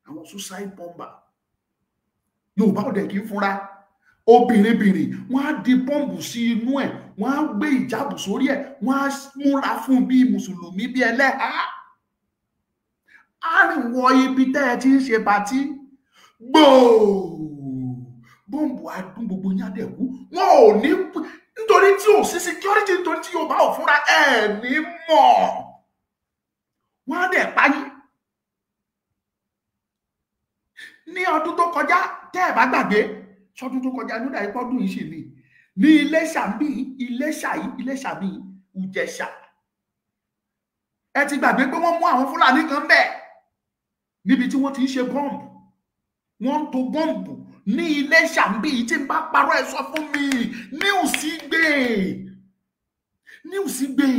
Àwọn suicide bomber. Yorùbá ò dẹ̀ kí ń fúnra. Obìnrin wọ́n á di bọ́ǹbù sí inú ẹ̀, wọ́n á gbé ìjábù sórí ẹ̀, wọ́n á múra fún bí mùsùlùmí bí ẹlẹ́hà. Á rìn wọ ibi tẹ́ ẹ ti ń ṣe pàtí. Gbòò bọ́ǹbù á dún gbogbo yín á dẹ̀ kú. Wọn ò ní nítorí tí ò sí security, nítorí tí Yorùbá ò fúnra ẹ̀ ní mọ̀. Wọ́n á dẹ̀ pa yín. Ní ọdún tó kọjá tẹ́ ẹ bá gbàgbé, sọdún tó kọjá ló dà ipọ́dún yìí ṣe ní Iléṣà bí Ìjẹ̀ṣà. Ẹ ti gbàgbé pé wọ́n mú àwọn Fúlàní kan bẹ́ẹ̀ níbi tí wọ́n ti ń ṣe bọ́ǹbù. Wọ́n ń to bọ́ǹbù ní Iléṣà bí tí n bá parọ́ ẹ sọ fún mi. Níwùsí gbé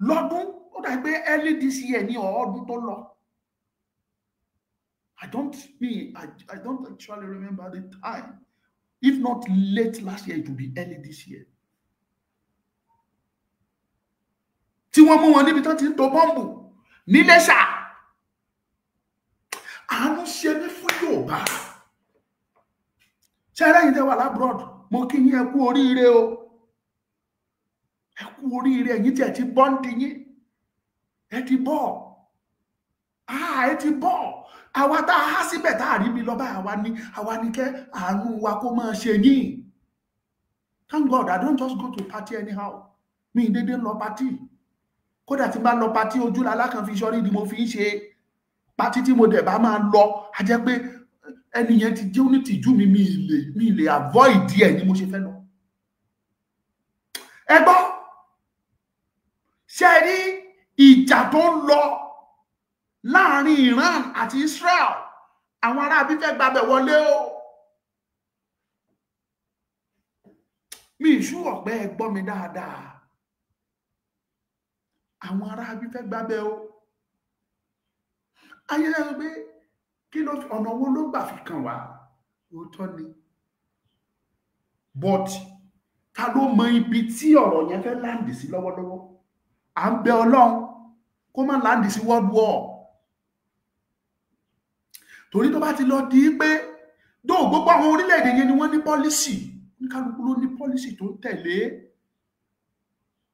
lọ́dún ó dà pé early this year ní ọdún tó lọ. I don't actually remember the time. If not late last year, it will be early this year. Tí wọ́n mú wọn níbi tán ti ń to bọ́ǹbù ní Iléṣà. Àánú ṣe mí fún Yorùbá. Ṣé ẹlẹ́yin tẹ́ wà lábroad? Mo kí yín ẹ kú oríire o. Ẹ kú oríire ẹ̀yin tí ẹ ti bọ́ǹdì yín. Ẹ ti bọ́. Ẹ ti bọ́. Àwa tá a há síbẹ̀ tá a rí mi lọ bá àwa ní kẹ́ àánú wa kó máa ṣe yín. Thank God I don't just go to party anyhow. Mi dédé lọ party. Kódà tí n bá lọ party ojú lalákan fi sọ́rí ni mo fi ń ṣe. Party tí mo dẹ̀ bá máa lọ a jẹ́ pé ẹni yẹn ti jẹ́ onítìjú mi lè avoid ẹ̀ ni mo ṣe fẹ́ lọ. Ẹ gbọ́ ṣe rí ìjà tó ń lọ láàrin Iran àti Israel, àwọn ará bí fẹ́ gbabẹ̀ wọlé o. Mi ìṣú ọ̀pẹ ẹ gbọ́ mi dáadáa. Àwọn ará bí fẹ́ gbabẹ̀ o. Ayé lẹ́nu pé kí ló ọ̀nà wo ló gbà fi kàn wá? Òótọ́ ni. But ta ló mọ ibi tí ọ̀rọ̀ yẹn fẹ́ láǹdì sí lọ́wọ́lọ́wọ́? À ń bẹ Ọlọ́run kó má láǹdì sí world war. Torí tó bá ti lọ di pé gbogbo àwọn orílẹ̀-èdè yẹn ni wọ́n ní pọ́lísì, oníkálukú ló ní pọ́lísì tó ń tẹ̀lé.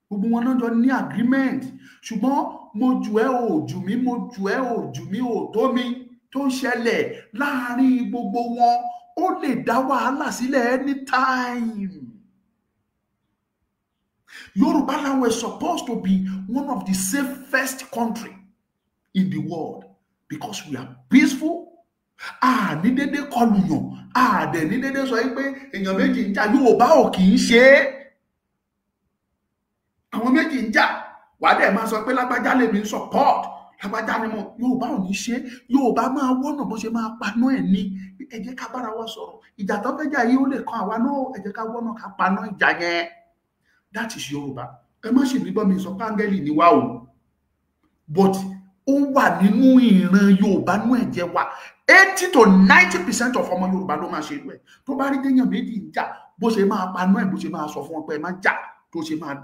Gbogbo wọn náà jọ ní agreement. Ṣùgbọ́n mo jù ẹ́ ò jù mí, mo jù ẹ́ ò jù mí ò tó mi tó ń ṣẹlẹ̀ láàrin gbogbo wọn ó lè dá wàhálà sílẹ̀ anytime. Yorùbá land were supposed to be one of the safest country in the world because we are peaceful. Ní dédé kọlù yàn, dẹ̀ ní dédé sọ pé èèyàn méjì ń jà. Yorùbá ò kì í ṣe é. Àwọn méjì ń jà, wà dẹ̀ máa sọ pé lágbájá lèmi ń support, lágbájá ni mo. Yorùbá ò ní ṣe. Yorùbá máa wọ́nà bó ṣe máa paná ẹ̀ ní. Ẹ jẹ́ ká bára wa sọ̀rọ̀. Ìjà tó fẹ́ jà yìí ó lè kan àwa náà. Ẹ jẹ́ ká wọ́nà ká paná ìjà yẹn. That is Yorùbá. Ẹ má ṣe nígbà mi sọ pé áńgẹ́lì ni wá o. But ó wà nínú ìran Yorùbá nú ẹ̀jẹ̀ wa. 80 to 90% of ọmọ Yorùbá ló máa ṣe irú ẹ̀. Tó bá rí téèyàn méjì ń jà, bó ṣe máa paná ẹ̀, bó ṣe máa sọ fún wọn pé ẹ má jà, tó ṣe máa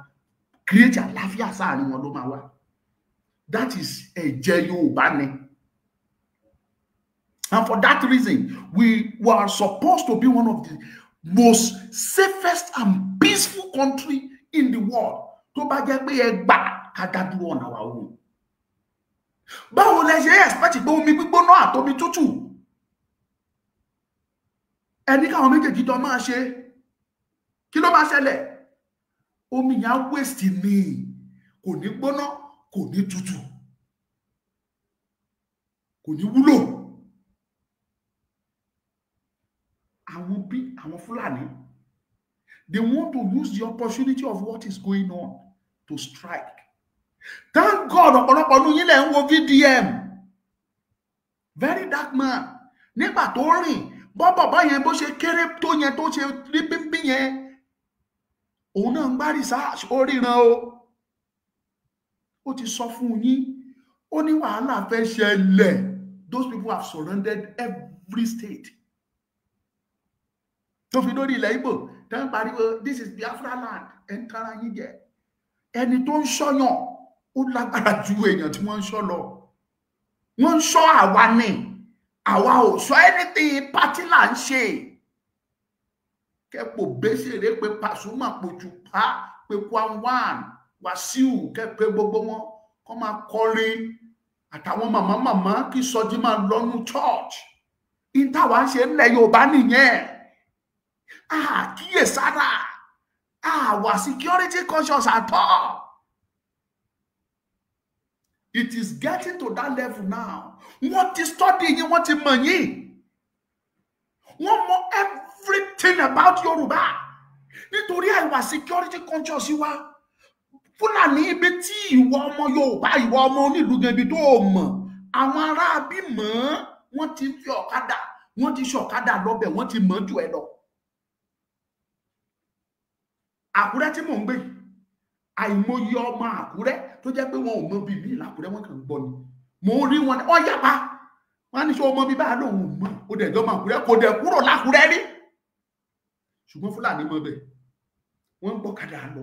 create àlàáfíà sáàrin wọn ló máa wà. That is ẹ̀jẹ̀ Yorùbá ni. And for that reason, we were supposed to be one of the most safest and peaceful country in the world. Tó bá jẹ́ pé ẹ gbà ká dá dúró on our own. Báwo lẹ ṣe expect pé omi gbígbóná àtomi tútù ẹni káwọn méjèèjì jọ máa ṣe? Kí ló máa ṣẹlẹ̀? Omi yẹn á waste ni, kò ní gbóná, kò ní tútù, kò ní wúlò. Àwọn Fúlàní, they want to use the opportunity of what is going on to strike. Thank God ọ̀pọ̀lọpọ̀ nínú yín lẹ̀ ń wo VDM. Very dark man. Nígbà tó rìn bọ́ bàbá yẹn bó ṣe kéré tó yẹn tó ṣe rí pínpín yẹn, òun náà ń gbá research ó ríran o, ó ti sọ fún yín, ó ní wàhálà fẹ́ ṣẹlẹ̀. Those people have surrounded every state. tó fi lórí ilẹ̀ Ìgbò tẹ́ ń pariwo this is Biafra land, ẹ̀ ń tara yín jẹ. Ẹni tó ń ṣọ́yàn ó lágbára ju èèyàn tí wọ́n ń ṣọ́ lọ. Wọ́n ń ṣọ́ àwa ni, àwa ò ṣọ́ anything, pátí là ń ṣe. Kẹ́pọ̀ Bẹ́sẹ̀rẹ́ pé Pasuma Pòjùpá pé Kwanwan Wàsíù kẹ́pẹ́ gbogbo wọn kọ́ máa kọrin àtàwọn màmá kí sọjí máa lọ́nu church. Ìtawà ń ṣe ńlẹ̀ Yorùbá nìyẹn. Kíyèsára, àwa security conscious at all. It is getting to that level now. Wọ́n ti study yín, wọ́n ti mọ̀ yín. Wọ́n mọ̀ everything about Yorùbá. Nítorí àìwà security conscious wa. Fúlàní ibi tí ìwọ ọmọ Yorùbá, ìwọ ọmọ onílùú gan ibi tó mọ̀, àwọn ará bí mọ̀, wọ́n ti fi ọ̀kadà, wọ́n ti ṣọ̀kadà lọ́bẹ̀, wọ́n ti mọ̀ jù ẹ lọ. Àkúrẹ́ tí mò ń gbé, àìmọye ọmọ Àkúrẹ́ tó jẹ́ pé wọn ò mọ bí mi l'Àkúrẹ́, wọn kàn ń gbọ́ ni. Mo rí wọn, wọ́n yapa. Wọ́n ní ṣé ọmọ bí báyìí lòun ò mọ̀, ó dẹ̀ jọ ọmọ Àkúrẹ́, kò dẹ̀ kúrò l'Àkúrẹ́ rí. Ṣùgbọ́n Fúlàní mọ̀ bẹ́ẹ̀, wọ́n ń gbọ́kadà lọ.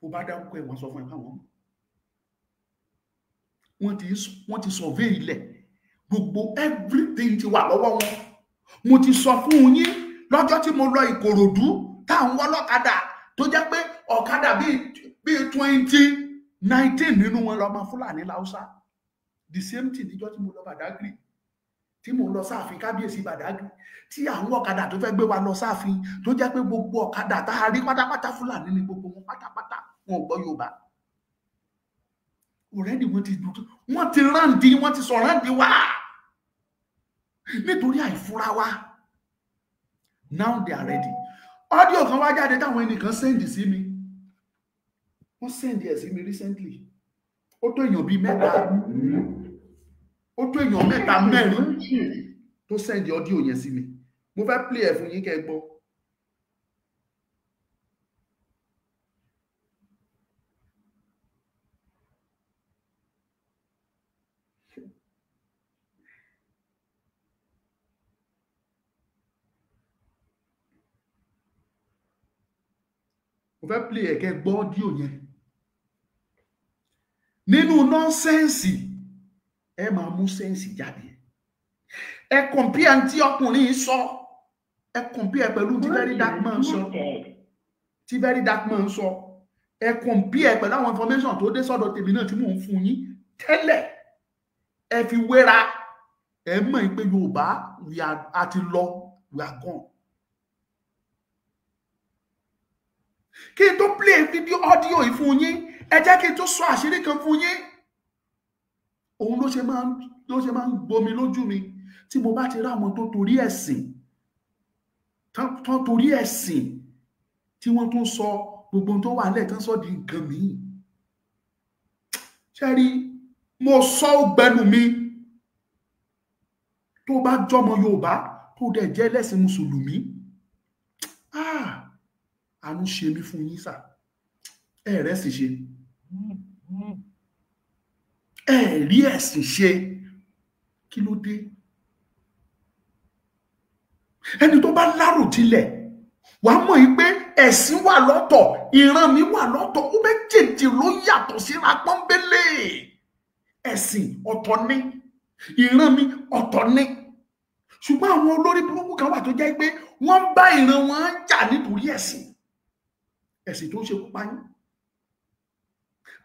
Bó bá dárúkọ ẹ̀ wọ́n sọ fún ẹ káwọn mọ̀. Wọ́n ti survey ilẹ̀, gbogbo everything ti wà lọ́wọ́ wọn. Mo ti sọ fún yín lọ́jọ́ tí mo lọ Ìkòròdú táwọn ọlọ́kadà tó jẹ́ pé ọ̀kadà bíi 2019 nínú wọn lọ́mọ Fúlàní l'Haúsá. The same thing níjọ́ tí mo lọ Badagry, tí mo lọ sáàfin kábíyèsí Badagry, tí àwọn ọ̀kadà tó fẹ́ gbé wa lọ sáàfin tó jẹ́ pé gbogbo ọ̀kadà tá a rí pátápátá Fúlàní ni gbogbo wọn pátápátá, wọn ò gbọ́ Yorùbá. Already wọ́n ti ráǹdì, wọ́n ti sọ ráǹdì wá nítorí àìfúra wa. Now they are ready. Audio kan wá jáde táwọn ẹnìkan send sí mi. Wọ́n send ẹ̀ sí mi recently. Ó tó èèyàn bíi mẹ́ta. Ó tó èèyàn mẹ́ta mẹ́rin tó send audio yẹn sí mi. Mo fẹ́ play ẹ̀ fún yín kẹ́ gbọ́. Mo fẹ́ play ẹ̀ kẹ́ gbọ́ audio yẹn. Nínú nọ́nsẹ́ǹsì ẹ máa mú sẹ́ǹsì jáde. Ẹ compare tí ọkùnrin sọ, ẹ compare pẹ̀lú tí Very Dark Man sọ. Tí Very Dark Man sọ, ẹ compare pẹ̀lú àwọn information tó dé sọ́dọ̀ tèmi náà tí mò ń fún yín tẹ́lẹ̀. Ẹ fi wéra, ẹ mọ̀ pé Yorùbá àti lọ, we are gone. Kí n tó play video audio yìí fún yín, ẹ jẹ́ kí n tó sọ àṣírí kan fún yín. Òun ló ṣe máa ń gbomi lójú mi tí mo bá ti rí àwọn tó torí ẹ̀sìn, tán torí ẹ̀sìn tí wọ́n tún sọ gbogbo tó wà nílẹ̀ tán sọ di nǹkan míì. Ṣé rí, mo sọ ògbẹ́nu mi, tó bá jọmọ Yorùbá tó dẹ̀ jẹ́ ẹlẹ́sìn Mùsùlùmí, àánú ṣe mí fún yín sà. Ẹ̀rẹ́ sì ṣe, ẹ̀rí ẹ̀sìn ṣe, kí ló dé? Ẹni tó bá láròjinlẹ̀ wà mọ̀ yí pé ẹ̀sìn wà lọ́tọ̀, ìran mi wà lọ́tọ̀, ó méjèèjì ló yàtọ̀ síra pọ́nbélé. Ẹ̀sìn ọ̀tọ̀ ni, ìran mi ọ̀tọ̀ ni. Ṣùgbọ́n àwọn olórí burúkú kan wà tó jẹ́ pé wọ́n bá ìran wọn jà nítorí ẹ̀sìn tó ń ṣe kú páyín.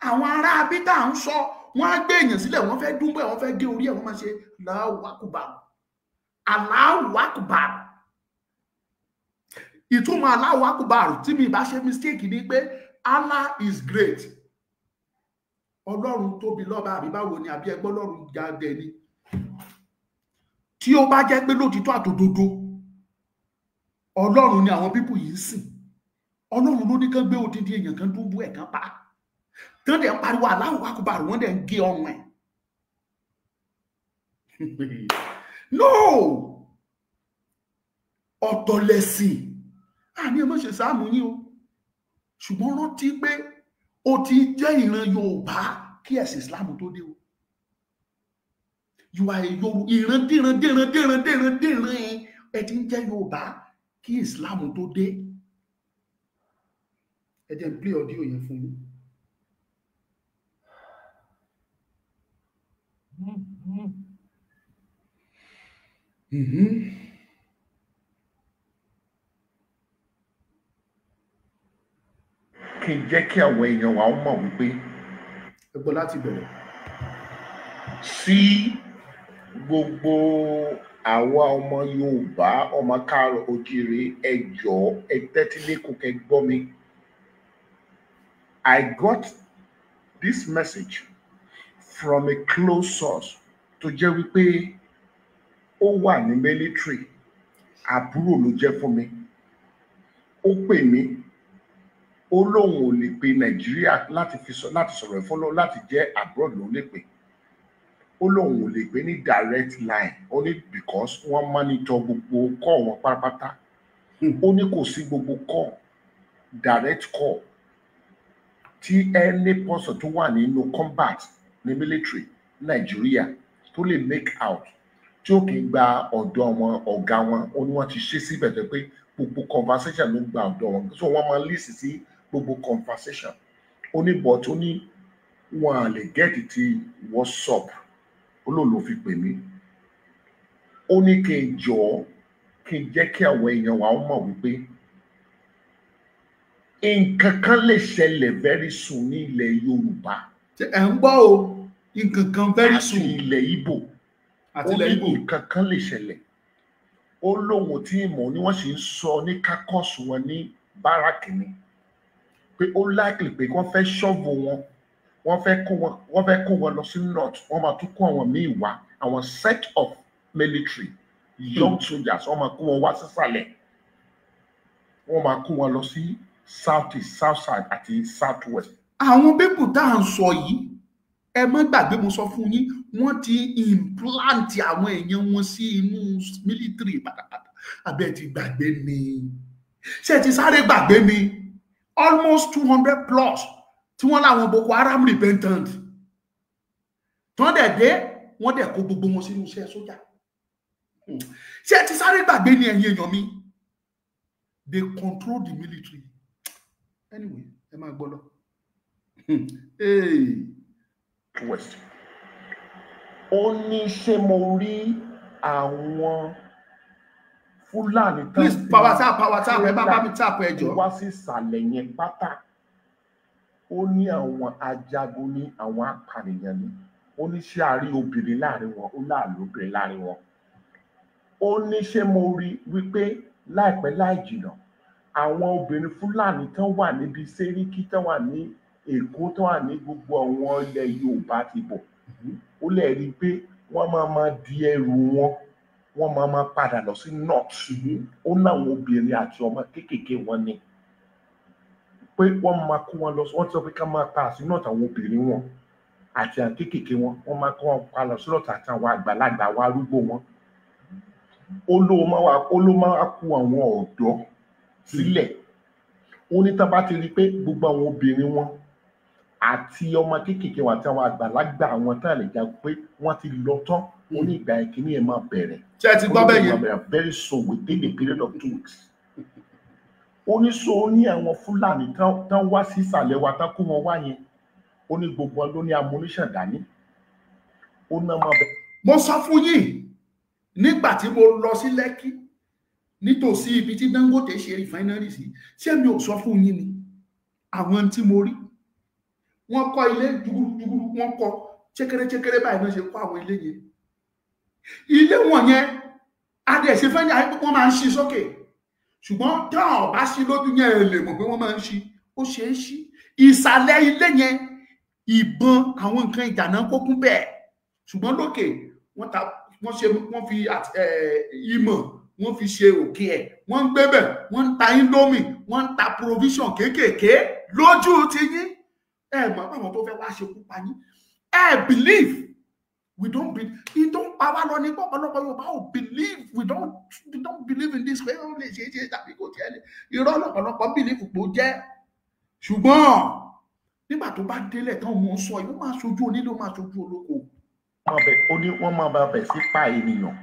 Àwọn ará abítà ń sọ, wọ́n á gbé èèyàn sílẹ̀, wọ́n fẹ́ dúnbẹ̀, wọ́n fẹ́ gé orí ẹ̀, wọ́n máa ṣe Allahu Akbar, Allahu Akbar. Ìtumọ̀ Allahu Akbar tí mi bá ṣe mistake ni pé Allah is great. Ọlọ́run tóbi lọ́ba àbí báwo ni, àbí ẹgbẹ́ Ọlọ́run jáde ni. Tí ó bá jẹ́ pé lótìtọ́ àtòdodo Ọlọ́run ni àwọn pípù yìí ń sìn, Ọlọ́run ló ní kán gbé odidi èèyàn kan dúnbú ẹ̀ kan pa, tán dẹ̀ ń pariwo Allahu Akbar, wọ́n dẹ̀ ń gé ọrùn ẹ̀. No, ọ̀tọ̀ lẹ̀sìn. Àní ẹ má ṣe sáàmù yín o, ṣùgbọ́n rántí pé ó ti jẹ́ ìran Yorùbá kí ẹ̀sìn Islam tó dé o. You are a Yorùbá, ìran dìran ẹ ti ń jẹ́ Yorùbá kí Islam tó dé. Ẹ jẹ́ n play audio yẹn fún yín. Kí n jẹ́ kí àwọn èèyàn wa mọ̀ wípé ẹ gbọ́ láti bẹ̀rẹ̀. Sí gbogbo àwa ọmọ Yorùbá, ọmọ káàárọ̀ oòjíire, ẹ jọ̀ọ́ ẹ tẹ́tí lẹ́kọ̀ọ́ kẹ́ gbọ́ mi. I got this message from a close source tó jẹ́ wípé ó wà ní military, àbúrò ló jẹ́ fún mi. Ó pè mí, ó lóun ò lè pe Nàìjíríà láti sọ̀rọ̀ ìfọ́lọ́ láti jẹ́ abroad ló lè pè. Ó lóun ò lè pè ní direct line, only because wọ́n monitor gbogbo call wọn pátápátá. Ó ní kò sí gbogbo call direct call tí any person tó wà nínú combat ní military Nàìjíríà tó lè make out tí ó kì í gba ọ̀dọ̀ wọn ọ̀gá wọn. Ó ní wọ́n ti ṣe síbẹ̀ tó pé gbogbo conversation ló gba ọ̀dọ̀ wọn, so wọ́n máa listen sí gbogbo conversation. Ó ní but ó ní wọn à lè get ti WhatsApp. Ó ló fi pè mí. Ó ní kí n jọ̀ọ́ kí n jẹ́ kí àwọn èèyàn wa mọ̀ wípé nǹkan kan lè ṣẹlẹ̀ very soon ní ilẹ̀ Yorùbá. Ẹ ń gbọ́ o, nǹkan kan very soon. Àti ilẹ̀ Ìgbò. Àti ilẹ̀ Ìgbò. Ó ní nǹkan kan lè ṣẹlẹ̀. Ó lóhun tí ìmọ̀ ni wọ́n sì ń sọ ní kákọ́ọ̀sì wọn ní báràkì ni pé ó likely pé wọ́n fẹ́ ṣọ́ọ̀bù wọn, wọ́n fẹ́ kó wọn lọ sí north, wọ́n máa tún kó àwọn míì wá, àwọn set of military young soldiers, wọ́n máa kó wọn wá sísàlẹ̀, wọ́n máa kó wọn lọ sí south east, south side àti south west. Àwọn pípù tá à ń sọ yìí, ẹ má gbàgbé mo sọ fún yín, wọ́n ti implant àwọn èèyàn wọn sí inú military pátápátá. Àbẹ́ ti gbàgbé ni, ṣé ti sáré gbàgbé ni, almost 200 plus tí wọ́n láwọn Boko Haram repentant tán dẹ̀ dé, wọ́n dẹ̀ kó gbogbo wọn sínú iṣẹ́ sójà. Ṣé ti sáré gbàgbé ni ẹ̀yin èèyàn mi? They control the military. Anyway, ẹ máa gbọ́ lọ. West. Ó ní ṣé mo rí àwọn Fúlàní tán. Please power tap, ẹ bá mi tap ẹ jọ̀ọ́. Wá sí ìsàlẹ̀ yẹn pátá. Ó ní àwọn ajagun ní àwọn apànìyàn ní. Ó ní ṣé a rí obìnrin láàrin wọn, ó láàrin obìnrin láàrin wọn. Ó ní ṣé mo rí wípé láìpẹ́ láì jìnnà àwọn obìnrin Fúlàní tán wà níbi Sẹ́ríkí, tán wà ní Èkó, tán wà ní gbogbo àwọn ilẹ̀ Yorùbá ti bọ̀. Ó lè rí i pé wọ́n máa di ẹrù wọn, wọ́n máa padà lọ sí north. Ó láwọn obìnrin àti ọmọ kéékèèké wọn ni pé wọ́n máa kó wọn lọ, wọ́n ti sọ pé ká máa pa sí north àwọn obìnrin wọn àti àwọn kéékèèké wọn, wọ́n máa kó wọn pa lọ sí north àti àwọn àgbàlagbà wa arúgbó wọn. Ó ló máa kó àwọn ọ̀dọ́ sílẹ̀. Ó ní tá bá ti rí pé gbogbo àwọn obìnrin wọn àti ọmọ kéékèèké wọn àti àwọn àgbàlagbà wọn tá lè jà pé wọ́n ti lọ tán. Ó ní ìgbà ìkíní ẹ̀ máa bẹ̀rẹ̀. Ṣé ẹ ti gbọ́ bẹ́ẹ̀ yẹn? Very soon, within a period of 2 weeks. Ó ní so ó ní àwọn Fúlàní tán wá sí ìsàlẹ̀ wa tán kó wọn wá yẹn. Ó ní gbogbo wọn ló ní ammunition dání. Ó ná máa bẹ̀. Mo sọ fún yín nígbà tí mo lọ sí Lẹ́kì nítòsí ibi tí Dangote ṣe refinery sí, ṣé mi ò sọ fún yín ni? Àwọn tí mo rí, wọ́n kọ́ ilé dúgúdúgú, wọ́n kọ́ chékéré báyìí náà ṣe kọ́ àwọn ilé yẹn. Ilé wọn yẹn adẹ̀ ṣe fẹ́ ní àyè pé wọ́n máa ń ṣí sókè, ṣùgbọ́n táwọn ọba ṣí lójú yẹn ẹ lè mọ̀ pé wọ́n máa ń ṣí. Ó ṣe é ṣí ìsàlẹ̀ ilé yẹn, ìbọn àwọn nǹkan ìjà náà kó kún bẹ́ẹ̀, ṣùgbọ́n lókè wọ́n fi ìmọ̀ wọ́n fi ṣe òkè ẹ̀, wọ́n ń gbé bẹ̀, wọ́n ń ta indomie, wọ́n ń ta provision kéékèèké lójú ti yín. Ẹ mọ̀ pé àwọn tó fẹ́ wá ṣekú pa yín. Ẹ believe, we don't believe, ìdán pàwá lọ ní pọ̀pọ̀lọpọ̀ Yorùbá ò believe, we don't believe in this way. Ó lè ṣe é ṣe tàbí kò tiẹ̀ lè irọ́ lọ́pọ̀lọpọ̀ believe pò jẹ́. ṣùgbọ́n nígbà tó bá délẹ̀ tán mo ń sọ yìí ó máa ṣojú onílé ó máa ṣojú olóko. wọ́n máa bá bẹ̀ sí pa ènìyàn,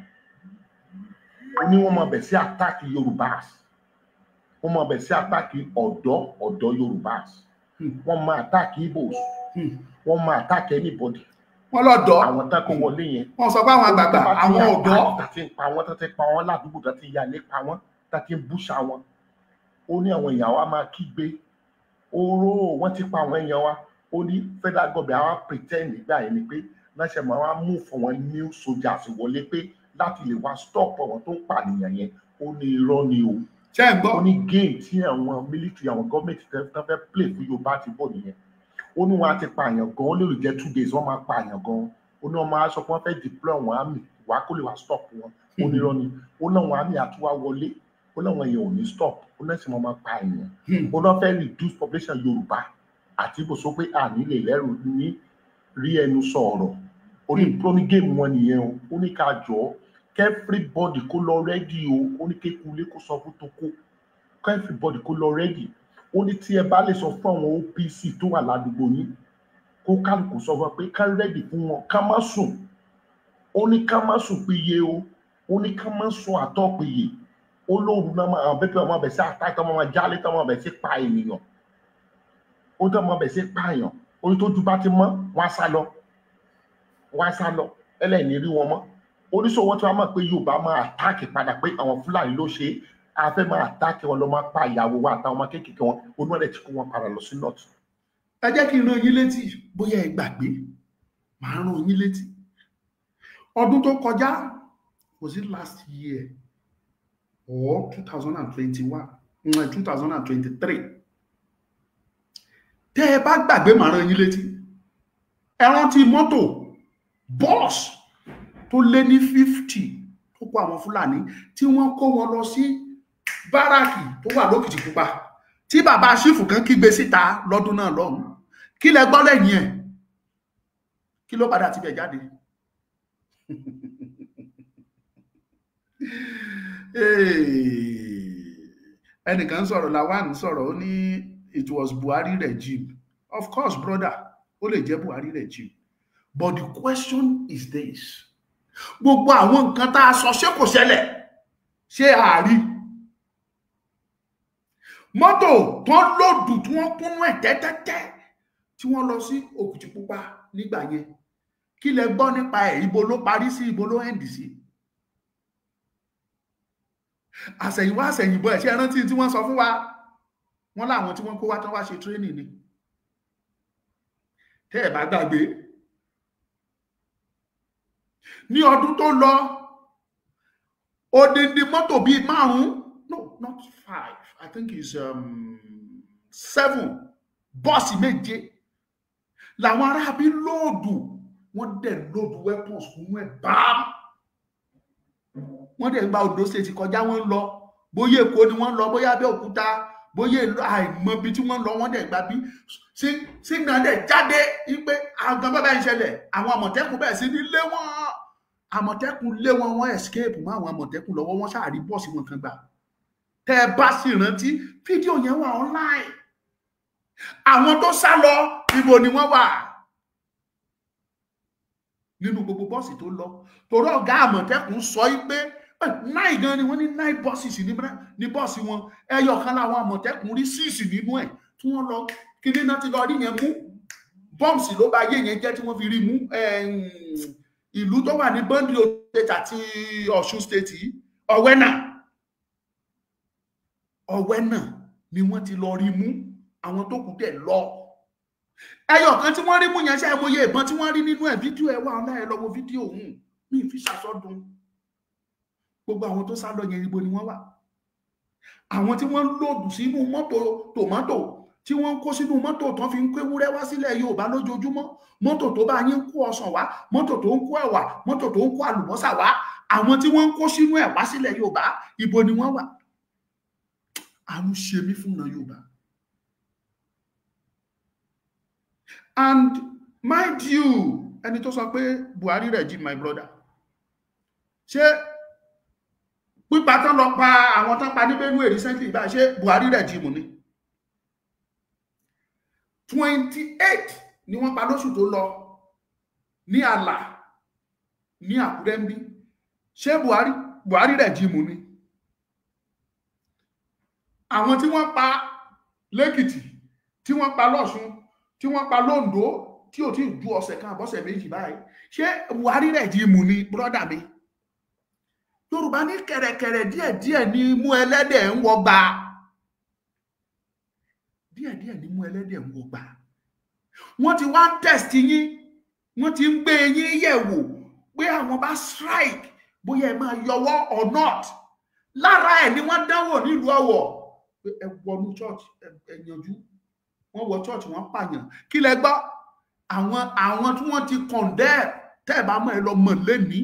ó ní wọ́n máa bẹ̀ sí àtàkì Yorùbá, wọ́n máa bẹ̀ sí àtàkì ọ̀dọ́ Yorùbá, wọ́n máa àtàkì Igbos, wọ́n máa àtàkì anybody. Wọ́n lọ́dọ̀ àwọn tá kó wọlé yẹn. Wọ́n sọ pé àwọn àgbààgbà àwọn ọ̀dọ́. Tàti ń pa wọ́n, tàti ń pa wọ́n ládùúgbò, tàti ń yalé pa wọ́n, tàti ń búṣà wọn. Ó ní àwọn èèyàn wa máa kígbe, oró wọ́n ti pa àwọn èèyàn wa. Ó ní federal government àwa pretend nígbà yẹn ni pé náṣẹ máa wá mú fún wọn new soldiers wọlé pé láti lè wá stop àwọn tó ń pànìyàn yẹn. Ó ní irọ́ ni o. Ṣé ń gbọ́? Ó ní game tí àwọn military àwọn government tán fẹ́ play fún Yorùbá ti bọ̀ nìyẹn. Ó ní wọn á ti pààyàn gan, ó lè jẹ́ 2 days wọ́n máa pààyàn gan. Ó ní wọn máa sọ pé wọ́n fẹ́ deploy àwọn army wá kó lè wá stop wọn. Ó ní irọ́ ni. Ó ní àwọn army àtúwá wọlé. Ó ní àwọn èèyàn ò ní stop. Ó ní ẹ̀sìn wọn máa pa èèyàn. Ó ní wọ́n fẹ́ reduce population Yorùbá àti Igbo sọ pé àní lè lẹ́rù ní rí ẹnu sọ̀rọ̀. Ó ní game wọn nìyẹn o. Ó ní ká jọ everybody kó lọ ready o. Ó ní kékulé kó sọ fún toko. Everybody kó lọ ready. Ó ní tí ẹ bá lè sọ fún àwọn OPC tó wà ládùúgbò yín kó kálukú sọ fún pé ká ready fún wọn ká má sùn. Ó ní ká má sùn péye o. Ó ní ká má sùn àtọ̀ péye. Ó lóru náà máa bẹ́ẹ̀ máa bẹ̀ sí àtàkì máa jálé tó máa bẹ̀ sí pa ènìyàn. Ó tó máa bẹ̀ sí pààyàn. Ó ní tójú bá ti mọ́ wọ́n á sá lọ. Wọ́n á sá lọ ẹlẹ́ni rí wọn mọ́. Oníṣòwò tí wọ́n mọ̀ pé Yorùbá máa àtàkì padà pé àwọn Fúlàní ló ṣe é. A fẹ́ máa àtàkì wọn lọ máa pa ìyàwó wa àtàwọn ọmọ kéékèèké wọn. Oníwọ̀n ti kó wọn padà lọ sí north. Ẹ jẹ́ kí n rán yín létí bóyá ẹ gbàgbé màá rán yín létí. Ọdún tó kọjá was it last year or 2021 2023 tẹ́ ẹ bá gbàgbé màá rán yín létí. Ẹ rántí mọ́tò bọ́ọ̀sì tó lé ní 50 tó kó àwọn Fúlàní tí wọ́n kó wọn lọ sí báràkì tó wà lókìtìpupa tí bàbá ṣífù kan kígbe síta lọ́dún náà lọ́hùn. Kí lẹ gbọ́ lẹ́yìn ẹ̀? Kí ló padà tibẹ̀ jáde? Ẹnìkan sọ̀rọ̀, Lawan sọ̀rọ̀, ó ní it was Buhari regime. Of course, brother, ó lè jẹ́ Buhari regime. But the question is this. Gbogbo àwọn nǹkan tá a sọ ṣé kò ṣẹlẹ̀? Ṣé àárí? Mọ́tò tó lòdù tí wọ́n kúnnú ẹ̀ tẹ́tẹ́tẹ́ tí wọ́n lọ sí Òkìtìpupa nígbà yẹn. Kí lẹ gbọ́ nípa ẹ̀? Ibo ló parí sí, ibo ló end sí? Àṣẹ̀yìnwá àṣẹ̀yìnbọ̀ ẹ̀ ṣe rántí tí wọ́n sọ fún wa. Wọ́n láwọn tí wọ́n kó wá tán wá ṣe training ni. Tẹ́ ẹ̀ bá gbàgbé. Ní ọdún tó lọ, odindi mọ́tò bíi 5, no, not 5, I think it's 7 bọ́ọ̀sì 7 làwọn arábí lóòdù, wọ́n dẹ̀ lóòdù weapons fún ẹ̀ báám. Wọ́n dẹ̀ gba Ondo State kọjá, wọ́n lọ bóyá Èkó ni wọ́n lọ, bóyá Abẹ́òkúta, bóyá àìmọ̀ bí tí wọ́n lọ, wọ́n dẹ̀ gba bí sígbà dẹ̀ jáde wípé àwọn bàbá ìṣẹ̀lẹ̀ àwọn Àmọ̀tẹ́kùn bẹ̀rẹ̀ sí ní lé wọn. Àmọ̀tẹ́kùn lé wọn, wọ́n escape mọ́ àwọn Àmọ̀tẹ́kùn lọ́wọ́, wọ́n ṣáàrí bọ́ọ̀sì wọn kan gbà. Tẹ́ ẹ bá sì rántí fídíò yẹn wà online. Àwọn tó sá lọ ibo ni wọ́n wà nínú gbogbo bọ́ọ̀sì tó lọ. Torí ọ̀gá Àmọ̀tẹ́kùn sọ pé 9 gan ni wọ́n ní 9 bọ́ọ̀sì ní bọ́ọ̀sì wọn. Ẹyọ kan láwọn Àmọ̀tẹ́kùn rí 6 nínú ẹ̀ tí wọ́n lọ kíní náà ti lọ rí yẹn mú. Bọ́ọ̀sì ló bá yé yẹn jẹ́ tí wọ́n fi rí mú. Ìlú tó wà ní Bondo State àti Ọ̀ṣun State yìí, Ọ̀wẹ́nà ni wọ́n ti lọ rí mú. Àwọn tó kù dẹ̀ lọ. Ẹyọ kan tí wọ́n rí mú yẹn ṣe àìmọye ìbọn tí wọ́n rí nínú ẹ̀. Fídíò ẹ̀ wà ọ̀nà ẹ̀ lọ wo fídíò òun. Mi fi ṣàsọdùn. Gbogbo àwọn tó sá lọ yẹn ibo ni wọ́n wà. Àwọn tí wọ́n lòdù sínú mọ́tò tòmátò tí wọ́n kó sínú mọ́tò tó fi ń kó ewúrẹ́ wá sílẹ̀ Yorùbá lójoojúmọ́, mọ́tò tó bá yín kó ọsàn wá, mọ́tò tó ń kó ẹ̀wà, mọ́tò tó ń kó àlùbọ́sà wá, àwọn tí wọ́n ń kó sínú ẹ̀ wá sílẹ̀ Yorùbá ibo ni wọ́n wà. Àánú ṣe mí fún ìran Yorùbá. And mind you, ẹni tó sọ pé Buhari regime, my brother, ṣé pípa tán lọ pa àwọn tán pa ní Benue recently báyìí ṣé Buhari regime ni? 28 ni wọ́n pa lóṣù tó lọ ní àlà ní Àkúrẹ́ ń bí. Ṣé Buhari rẹ̀ jíìmù ni? Àwọn tí wọ́n pa lẹ́kìtì, tí wọ́n pa lọ́ṣun, tí wọ́n pa lóǹdó, tí ò tí ì ju ọ̀sẹ̀ kan àbọ̀sẹ̀ méjì báyìí, ṣé Buhari rẹ̀ jíìmù ni brọ́dà mi? Yorùbá ní kẹ̀rẹ̀kẹ̀rẹ̀ díẹ̀díẹ̀ ní mú ẹlẹ́dẹ̀ ń wọgbà. Díẹ̀díẹ̀ ní mú ẹlẹ́dẹ̀ ń wọgbà. Wọ́n ti wá ń test yín, wọ́n ti ń gbé yín yẹ̀wò pé àwọn bá strike bóyá ẹ máa yọwọ́ or not. Lára ẹ̀ ni wọ́n dánwò nílùú Ọ̀wọ̀ pé ẹ wọnú church ẹ yanjú. Wọ́n wọ church wọ́n pààyàn. Kí lẹ gbọ́? Àwọn tí wọ́n ti condemn tẹ́ ẹ bá mọ̀ ẹ lọ mọ̀ lẹ́ni.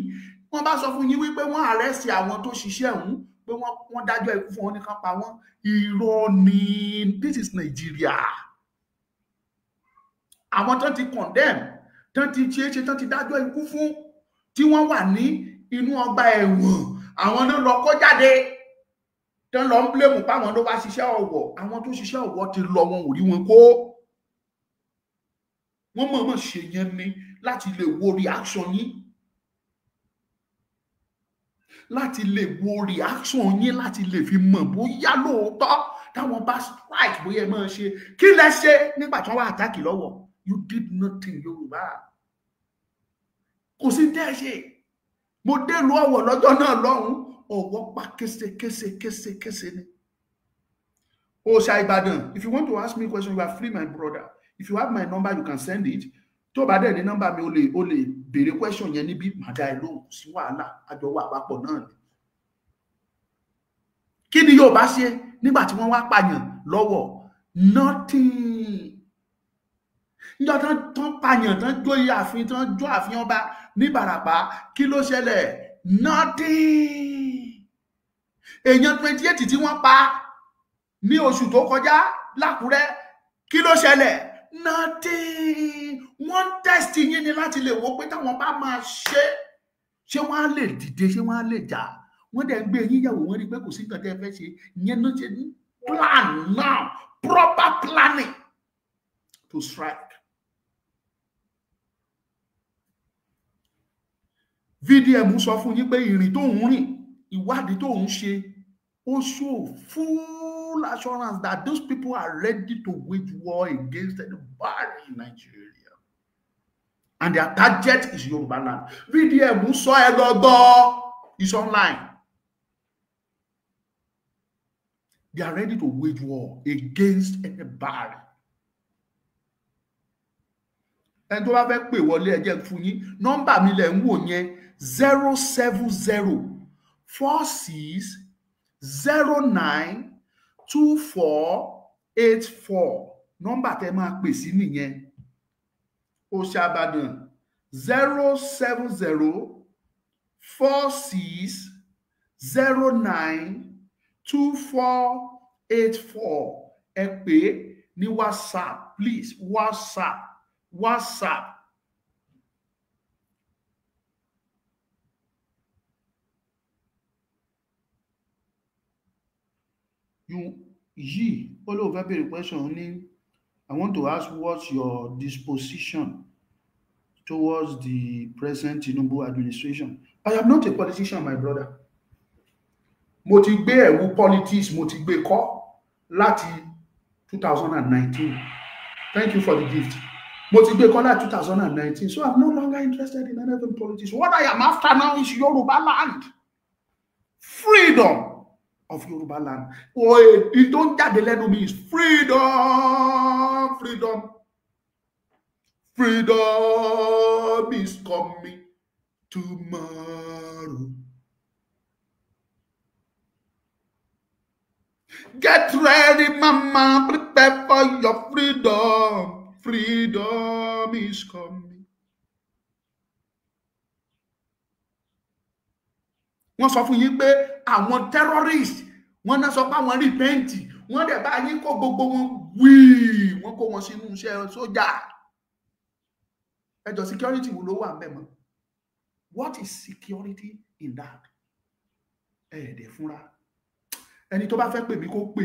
Wọ́n bá sọ fún yín wípé wọ́n arrest àwọn tó ṣiṣẹ́ ọ̀hún pé wọ́n dájọ́ ikú fún wọn ní ká pa wọ́n. Irọ́ ni. This is Nigeria. Àwọn tó ti condemn, tó ti ṣe tó ti dájọ́ ikú fún, tí wọ́n wà ní inú ọgbà ẹ̀wọ̀n, àwọn náà lọ kó jáde tó lọ ń blame pa àwọn ló wá ṣiṣẹ́ Ọ̀wọ̀. Àwọn tó ṣiṣẹ́ Ọ̀wọ̀ ti lọ, wọn ò rí wọn kó. Wọ́n mọ̀ọ́mọ̀ ṣe yẹn ni láti lè wo reaction yín, láti lè wo reaction yín, láti lè fi mọ̀ bóyá lóòótọ́ táwọn bá strike bóyá ẹ máa ṣe. Kí lẹ ṣe nígbà tí wọ́n wá àtàkì lọ́wọ́? You did nothing, Yorùbá. Kò sí tẹ́ ẹ ṣe. Mo dé lu Ọ̀wọ̀ lọ́jọ́ náà lọ́hùn, Ọ̀wọ̀ pa kése ni. Òòṣà Ìbàdàn, if you want to ask me a question, you are free, my brother. If you have my number, you can send it. Tó bá dẹ̀ ní nọ́mbà mi, o lè béèrè question yẹn níbí, màá dá ẹ lóhùn, sí wàhálà, àjọ wà àpapọ̀ náà ni. Kí ni Yorùbá ṣe nígbà tí wọ́n wá pààyàn lọ́wọ́? Nothing. Níjọ́ tán pààyàn, tán jó ààfin, tán jó ààfin ọba ní Ìbàràpá, kí ló ṣẹlẹ̀? Nothing. Èèyàn 28 tí wọ́n pa ní oṣù tó kọjá l'Ákúrẹ́, kí ló ṣẹlẹ̀? Nothing. Wọ́n test yín ni láti lè wo pé táwọn bá máa ṣé wọ́n á lè dìde, ṣé wọ́n á lè jà. Wọ́n dẹ̀ gbé yín yẹ̀wò, wọ́n rí pé kò sí nǹkan tẹ́ ẹ fẹ́ ṣe. Ìyẹn ló ṣe ní plan now, proper planning to strike. VDM sọ fún yín pé ìrìn tó ń rìn, ìwádìí tó ń ṣe, ó show full assurance that those people are ready to wage war against anybody in Nigeria. And their target is Yoruba land. VDM sọ ẹ lọ́gbọ́, is online. They are ready to wage war against anybody. Ẹni tó bá fẹ́ pè wọlé ẹ jẹ́ fún yín, nọ́mbà mi lẹ̀ ń wò yẹn 07046092484. Nọ́mbà tẹ́ máa pè sí nìyẹn. Òòṣà Ìbàdàn 07046092484. Ẹ pè ní WhatsApp, please. WhatsApp. Question. I want to ask what's your disposition towards the present Tinubu administration. I am not a politician, my brother. Mo ti gbé ẹ̀wù politics, mo ti gbé kọ́ láti 2019. Thank you for the gift. Mo ti gbé kọ́ láti 2019. So I'm no longer interested in anything politics. What I am after now is Yoruba land. Freedom of Yoruba land. It don't jáde lẹ́nu mi is freedom. Freedom is coming tomorrow. Get ready, mama, prepare for your freedom. Freedom is coming. Wọ́n sọ fún yín pé àwọn terrorists, wọ́n náà sọ pé àwọn repent, wọ́n dẹ̀ bá yín kó gbogbo wọn wíì, wọ́n kó wọn sínú iṣẹ́ sójà. Ẹjọ́ security wo ló wà ńbẹ̀ mọ́? What is security in that? Ẹ̀ẹ́dẹ̀ fúnra. Ẹni tó bá fẹ́ pè mí kó pè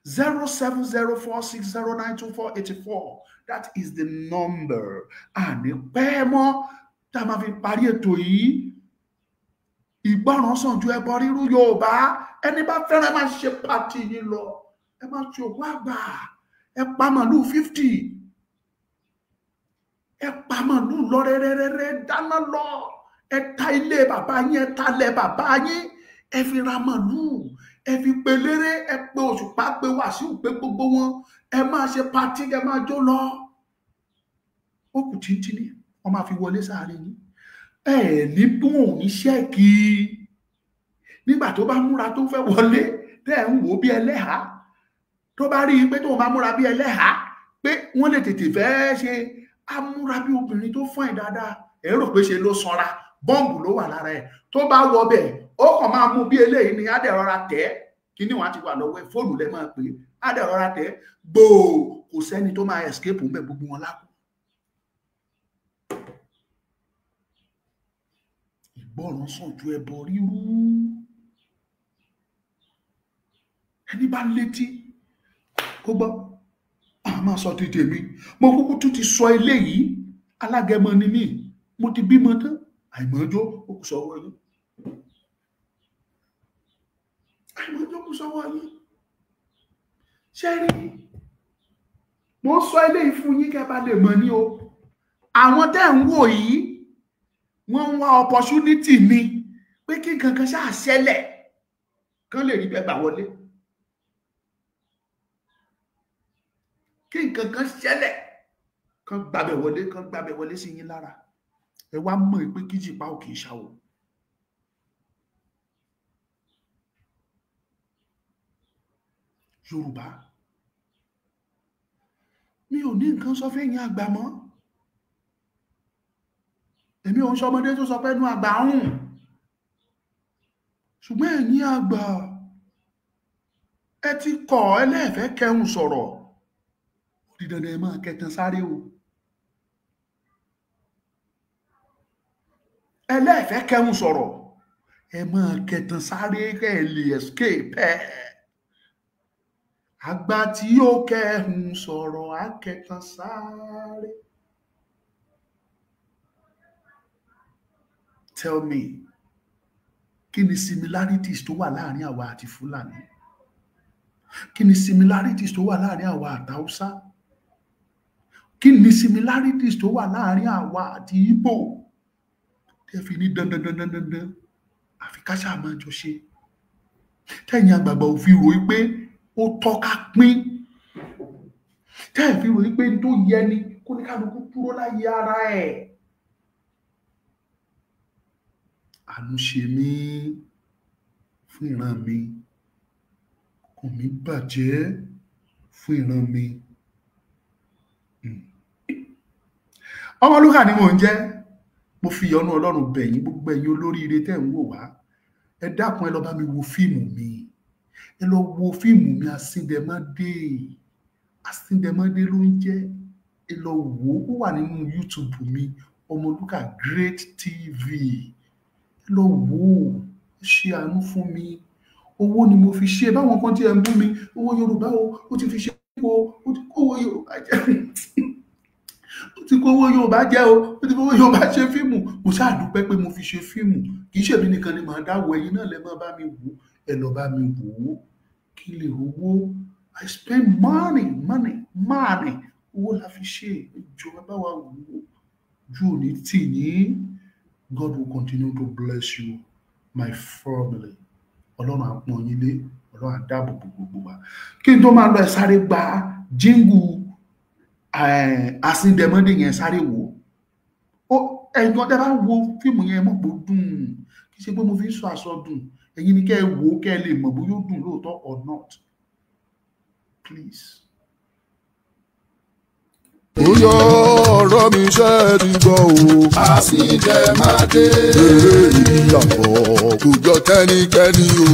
07046092484. That is the number. Àní pẹ́ mọ́ tá a máa fi parí ètò yìí. Ìgbọràn sàn ju ẹbọ rírú. Yorùbá ẹni bá fẹ́ràn máa ṣe pàtì yín lọ. Ẹ máa ṣe òkú àgbà. Ẹ pa màlúù 50. Ẹ pa màlúù lọ rẹ́rẹ́rẹ́rẹ́ dáná lọ. Ẹ ta ilé bàbá yín, ẹ ta lẹ̀ bàbá yín. Ẹ fi ra màlúù. Ẹ fi pe léré, ẹ pe Òṣùpá, pe Wàsíù, pe gbogbo wọn. Ẹ máa ṣe pàtì, ẹ máa jó lọ. Ó kù tíntínní, wọ́n máa fi wọlé sáàrin yín. Ẹ ní bí wọn ò ní ṣẹ́ẹ̀kì. Nígbà tó bá múra tó fẹ́ wọlé, tẹ́ ẹ̀ ń wò bí ẹlẹ́hàá. Tó bá rí i pé tó máa múra bí ẹlẹ́hàá, pé wọ́n lè tètè fẹ́ ṣe amúra bí obìnrin tó fún ẹ̀ dáadáa. Ẹ rò pé ṣe ló sanra, bọ́ǹbù ló wà lára ẹ̀. Tó bá wọ bẹ̀, ó kàn máa mú bí eléyìí ni á dẹ̀ rọra tẹ̀. Kíní wọn á ti wà lọ́wọ́ ẹ̀, fóònù lẹ máa pè é. Á dẹ̀ rọra tẹ̀. Gbòò, kò sẹ́ni tó máa escape ń bẹ̀, gbogbo wọn lákò. Ìgbọràn sàn ju ẹbọ rírú. Ẹni bá létí kó gbọ́, a máa sọ tètè mi. Mo kúkú tún ti sọ eléyìí, alágẹmọ ni mí. Mo ti bímọ tán, àìmọ́jọ́ ó kù sọ́wọ́ yín. Àìmọ́jọ́ kù sọ́wọ́ yín. Ṣé rí? Mo sọ eléyìí fún yín kẹ́ bá lè mọ̀ ní o. Àwọn tẹ́ ń wò yìí, wọ́n ń wá opportunity ni pé kí nǹkan kan ṣáà ṣẹlẹ̀ kán lè rí bẹ́ẹ̀ gbà wọlé. Kí nǹkan kan ṣẹlẹ̀ kán gbàbẹ̀ wọlé sí yín lára. Ẹ wá mọ̀ pé kíjìpá ò kì í ṣàwò. Yorùbá, mi ò ní nǹkan sọ fẹ́yìn àgbà mọ́. Èmi ò ń ṣọmọdé tó sọ pé ẹnu àgbà rùn. Ṣùgbọ́n ẹ̀yin àgbà, ẹ ti kọ̀ ẹlẹ́ẹ̀fẹ́ kẹhùn sọ̀rọ̀. Ó di dandan ẹ máa kẹtàn sáré o. Ẹlẹ́ẹ̀fẹ́ kẹhùn sọ̀rọ̀. Ẹ máa kẹtàn sáré kẹ́ ẹ lè escape ẹ̀. Àgbà tí ó kẹhùn sọ̀rọ̀ á kẹtàn sáré. Tell me, kí ni similarities tó wà láàrin àwa àti Fúlàní? Kí ni similarities tó wà láàrin àwa àti Haúsá? Kí ni similarities tó wà láàrin àwa àti Ìgbò? Tẹ́ fi ní dandan àfi ká ṣáà máa jọ ṣe. Tẹ́yìn àgbààgbà ò fi rò pé ó tọ́ ká pín. Tẹ́ fi rò pé tó yẹ ni kó ní kálukú dúró láyé ara ẹ̀. Àánú ṣe mí fún ìran mi. Ọkàn mi bàjẹ́ fún ìran mi. Ọmọlúkà ni mò ń jẹ́. Mo fi ìyọ́nú Ọlọ́run bẹ̀ yín, gbogbo ẹ̀yin olóríire tẹ́ ń wò wá. Ẹ dákun, ẹ lọ bá mi wo fíìmù mi. Ẹ lọ wo fíìmù mi Asíndẹ̀mádé. Asíndẹ̀mádé ló ń jẹ́. Ẹ lọ wò ó wà nínú YouTube mi, Ọmọlúkà Great TV. Lọ wò ó, ṣe àánú fún mi. Owó ni mo fi ṣe. Báwọn kan tí ẹ ń bú mi, owó Yorùbá ó ti fi ṣe ó ti kówó Yorùbá jẹ́. Ó ti kówó Yorùbá jẹ́ ó ti fowó Yorùbá ṣe fíìmù. Mo ṣáà dúpẹ́ pé mo fi ṣe fíìmù. Kì í ṣe èmi nìkan ni màá dáwọ́, ẹ̀yin náà lẹ máa bá mi wò. Ẹ lọ bá mi wò ó kí lè rówó. I spend money. Owó la fi ṣe. Ìjọba bá wa wò ó. Ojú ò ní tì yín. God will continue to bless you, my family. Ọlọ́run á pọ́n yín lé, Ọlọ́run á dáàbò bò gbogbo wa. Kí n tó máa lọ ẹ sáré gba jíngù Asíndẹ̀mádé yẹn sáré wò. Ẹ̀yin kan tẹ́ bá wo fíìmù yẹn mọ̀ pé ó dùn. Kì í ṣe pé mo fi ń sọ àsọdùn. Ẹ̀yin ni kẹ́ ẹ wò ó kẹ́ ẹ lè mọ̀ bóyá ó dùn lóòótọ́ or not. Please. Bóyá ọ̀rọ̀ mi ṣe ti gbọ́ o. Asíndẹ̀mádé. Ìyàbọ̀ kò jọ kẹ́nikẹ́ni o.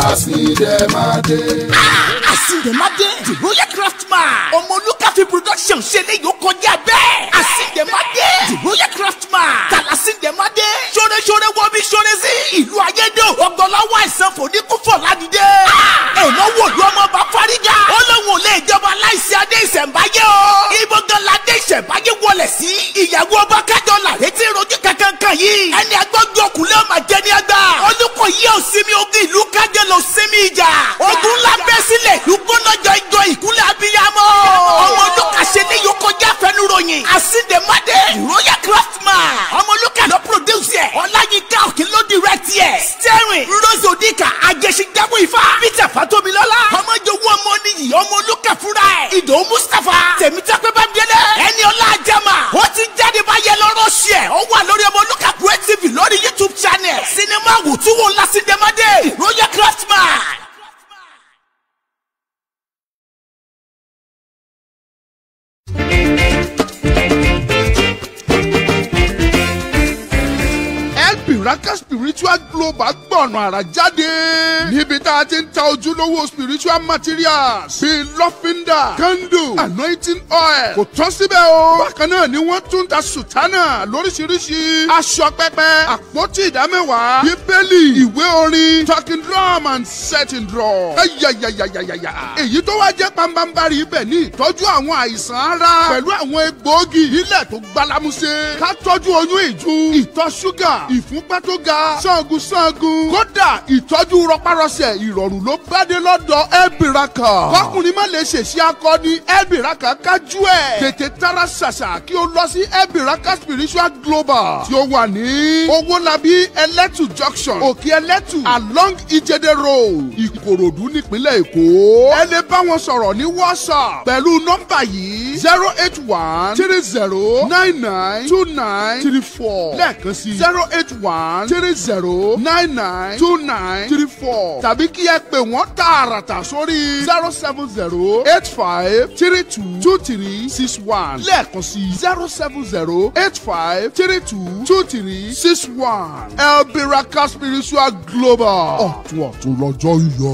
Asíndẹ̀mádé. Asíndẹ̀mádé, the royal craftsman. Ọmọlúkà fi production ṣe lè yóò kọjá bẹ́ẹ̀. Asíndẹ̀mádé, the royal craftsman. Tàlásíndẹ̀mádé. Ṣoore wọbi ṣoore sí. Ìlú ayédè ọgọlọ́wọ́ àìsàn fòníkúfọ̀ ládìde. Èèmọ̀ wò lú ọmọ bá fárígà. Ó ìjà. Ogun ńlá bẹ́ sílẹ̀ ìlú gbóná jọjọ ìkúlẹ̀ abiyamọ. Ọmọ Olúkà ṣe ní yóò kọjá fẹnuròyìn. Àsìndèmádé Royal Craftsman. Ọmọ Olúkà ló produce ẹ̀. Ọláyínká Òkè ló direct ẹ̀. Steering Rose Odika Ajẹsìnjábọ̀ Ifá. Peter Fatomilọ́lá. Ọmọ Jowó ọmọ níyì ọmọ Olúkà fúnra ẹ̀. Ìdòwú Mustapha. Tèmítọ́pẹ́ Bámidélé. Ẹni ọlá Ajama. Ó ti jáde báyẹ̀ lọ́rọ̀ ṣẹ̀. Ó wà lórí ọmọ Olúkà Great TV lórí YouTube channel. Sinimá wùtúwò ńlá Àsìndèmádé Royal Craftsman. Miracle Spiritual Global gbọ̀nà àrà jáde níbi tá a ti ń ta ojúlówó spiritual materials bíi lọ́fíńdà candle anointing oil kò tán síbẹ̀ o. bákan náà ni wọ́n tún ta sùtánà lóríṣiríṣi aṣọ pẹpẹ àpótí ìdámẹ́wàá bíbélì ìwé orin talking drum and setting drum. ẹyàyàyàyàyà èyí tó wá jẹ́ pambambari ibẹ̀ ní ìtọ́jú àwọn àìsàn ara pẹ̀lú àwọn egbòogi ilẹ̀ tó gbálámúṣe ká tọ́jú oyún ìju ìtọ̀ ṣúgà ìfúnpá tó ga ṣáàgùn kódà ìtọ́jú rọpárọsẹ̀ ìrọ̀rùn ló bá dé lọ́dọ̀ Elbiraka. kọkùnrin má lè ṣèṣe akọni Elbiraka kájú ẹ̀. tètè tara ṣàṣà kí o lọ sí Elbiraka Spiritual Global tí ó wà ní Owólabí Ẹlẹ́tù junction Òkè Ẹlẹ́tù along Ìjẹ̀dẹ̀ road Ìkòròdú nípínlẹ̀ Èkó. ẹ lè bá wọn sọ̀rọ̀ ní WhatsApp pẹ̀lú nọ́mbà yìí 08130992934 lẹ́ẹ̀kan sí 08130992934 tàbí kí ẹ pè wọ́n tààràtà sórí 07085322361 lẹ́ẹ̀kan sí 07085322361 Elbiraka Spiritual Global ọ̀tún lọ́jọ́ yọ.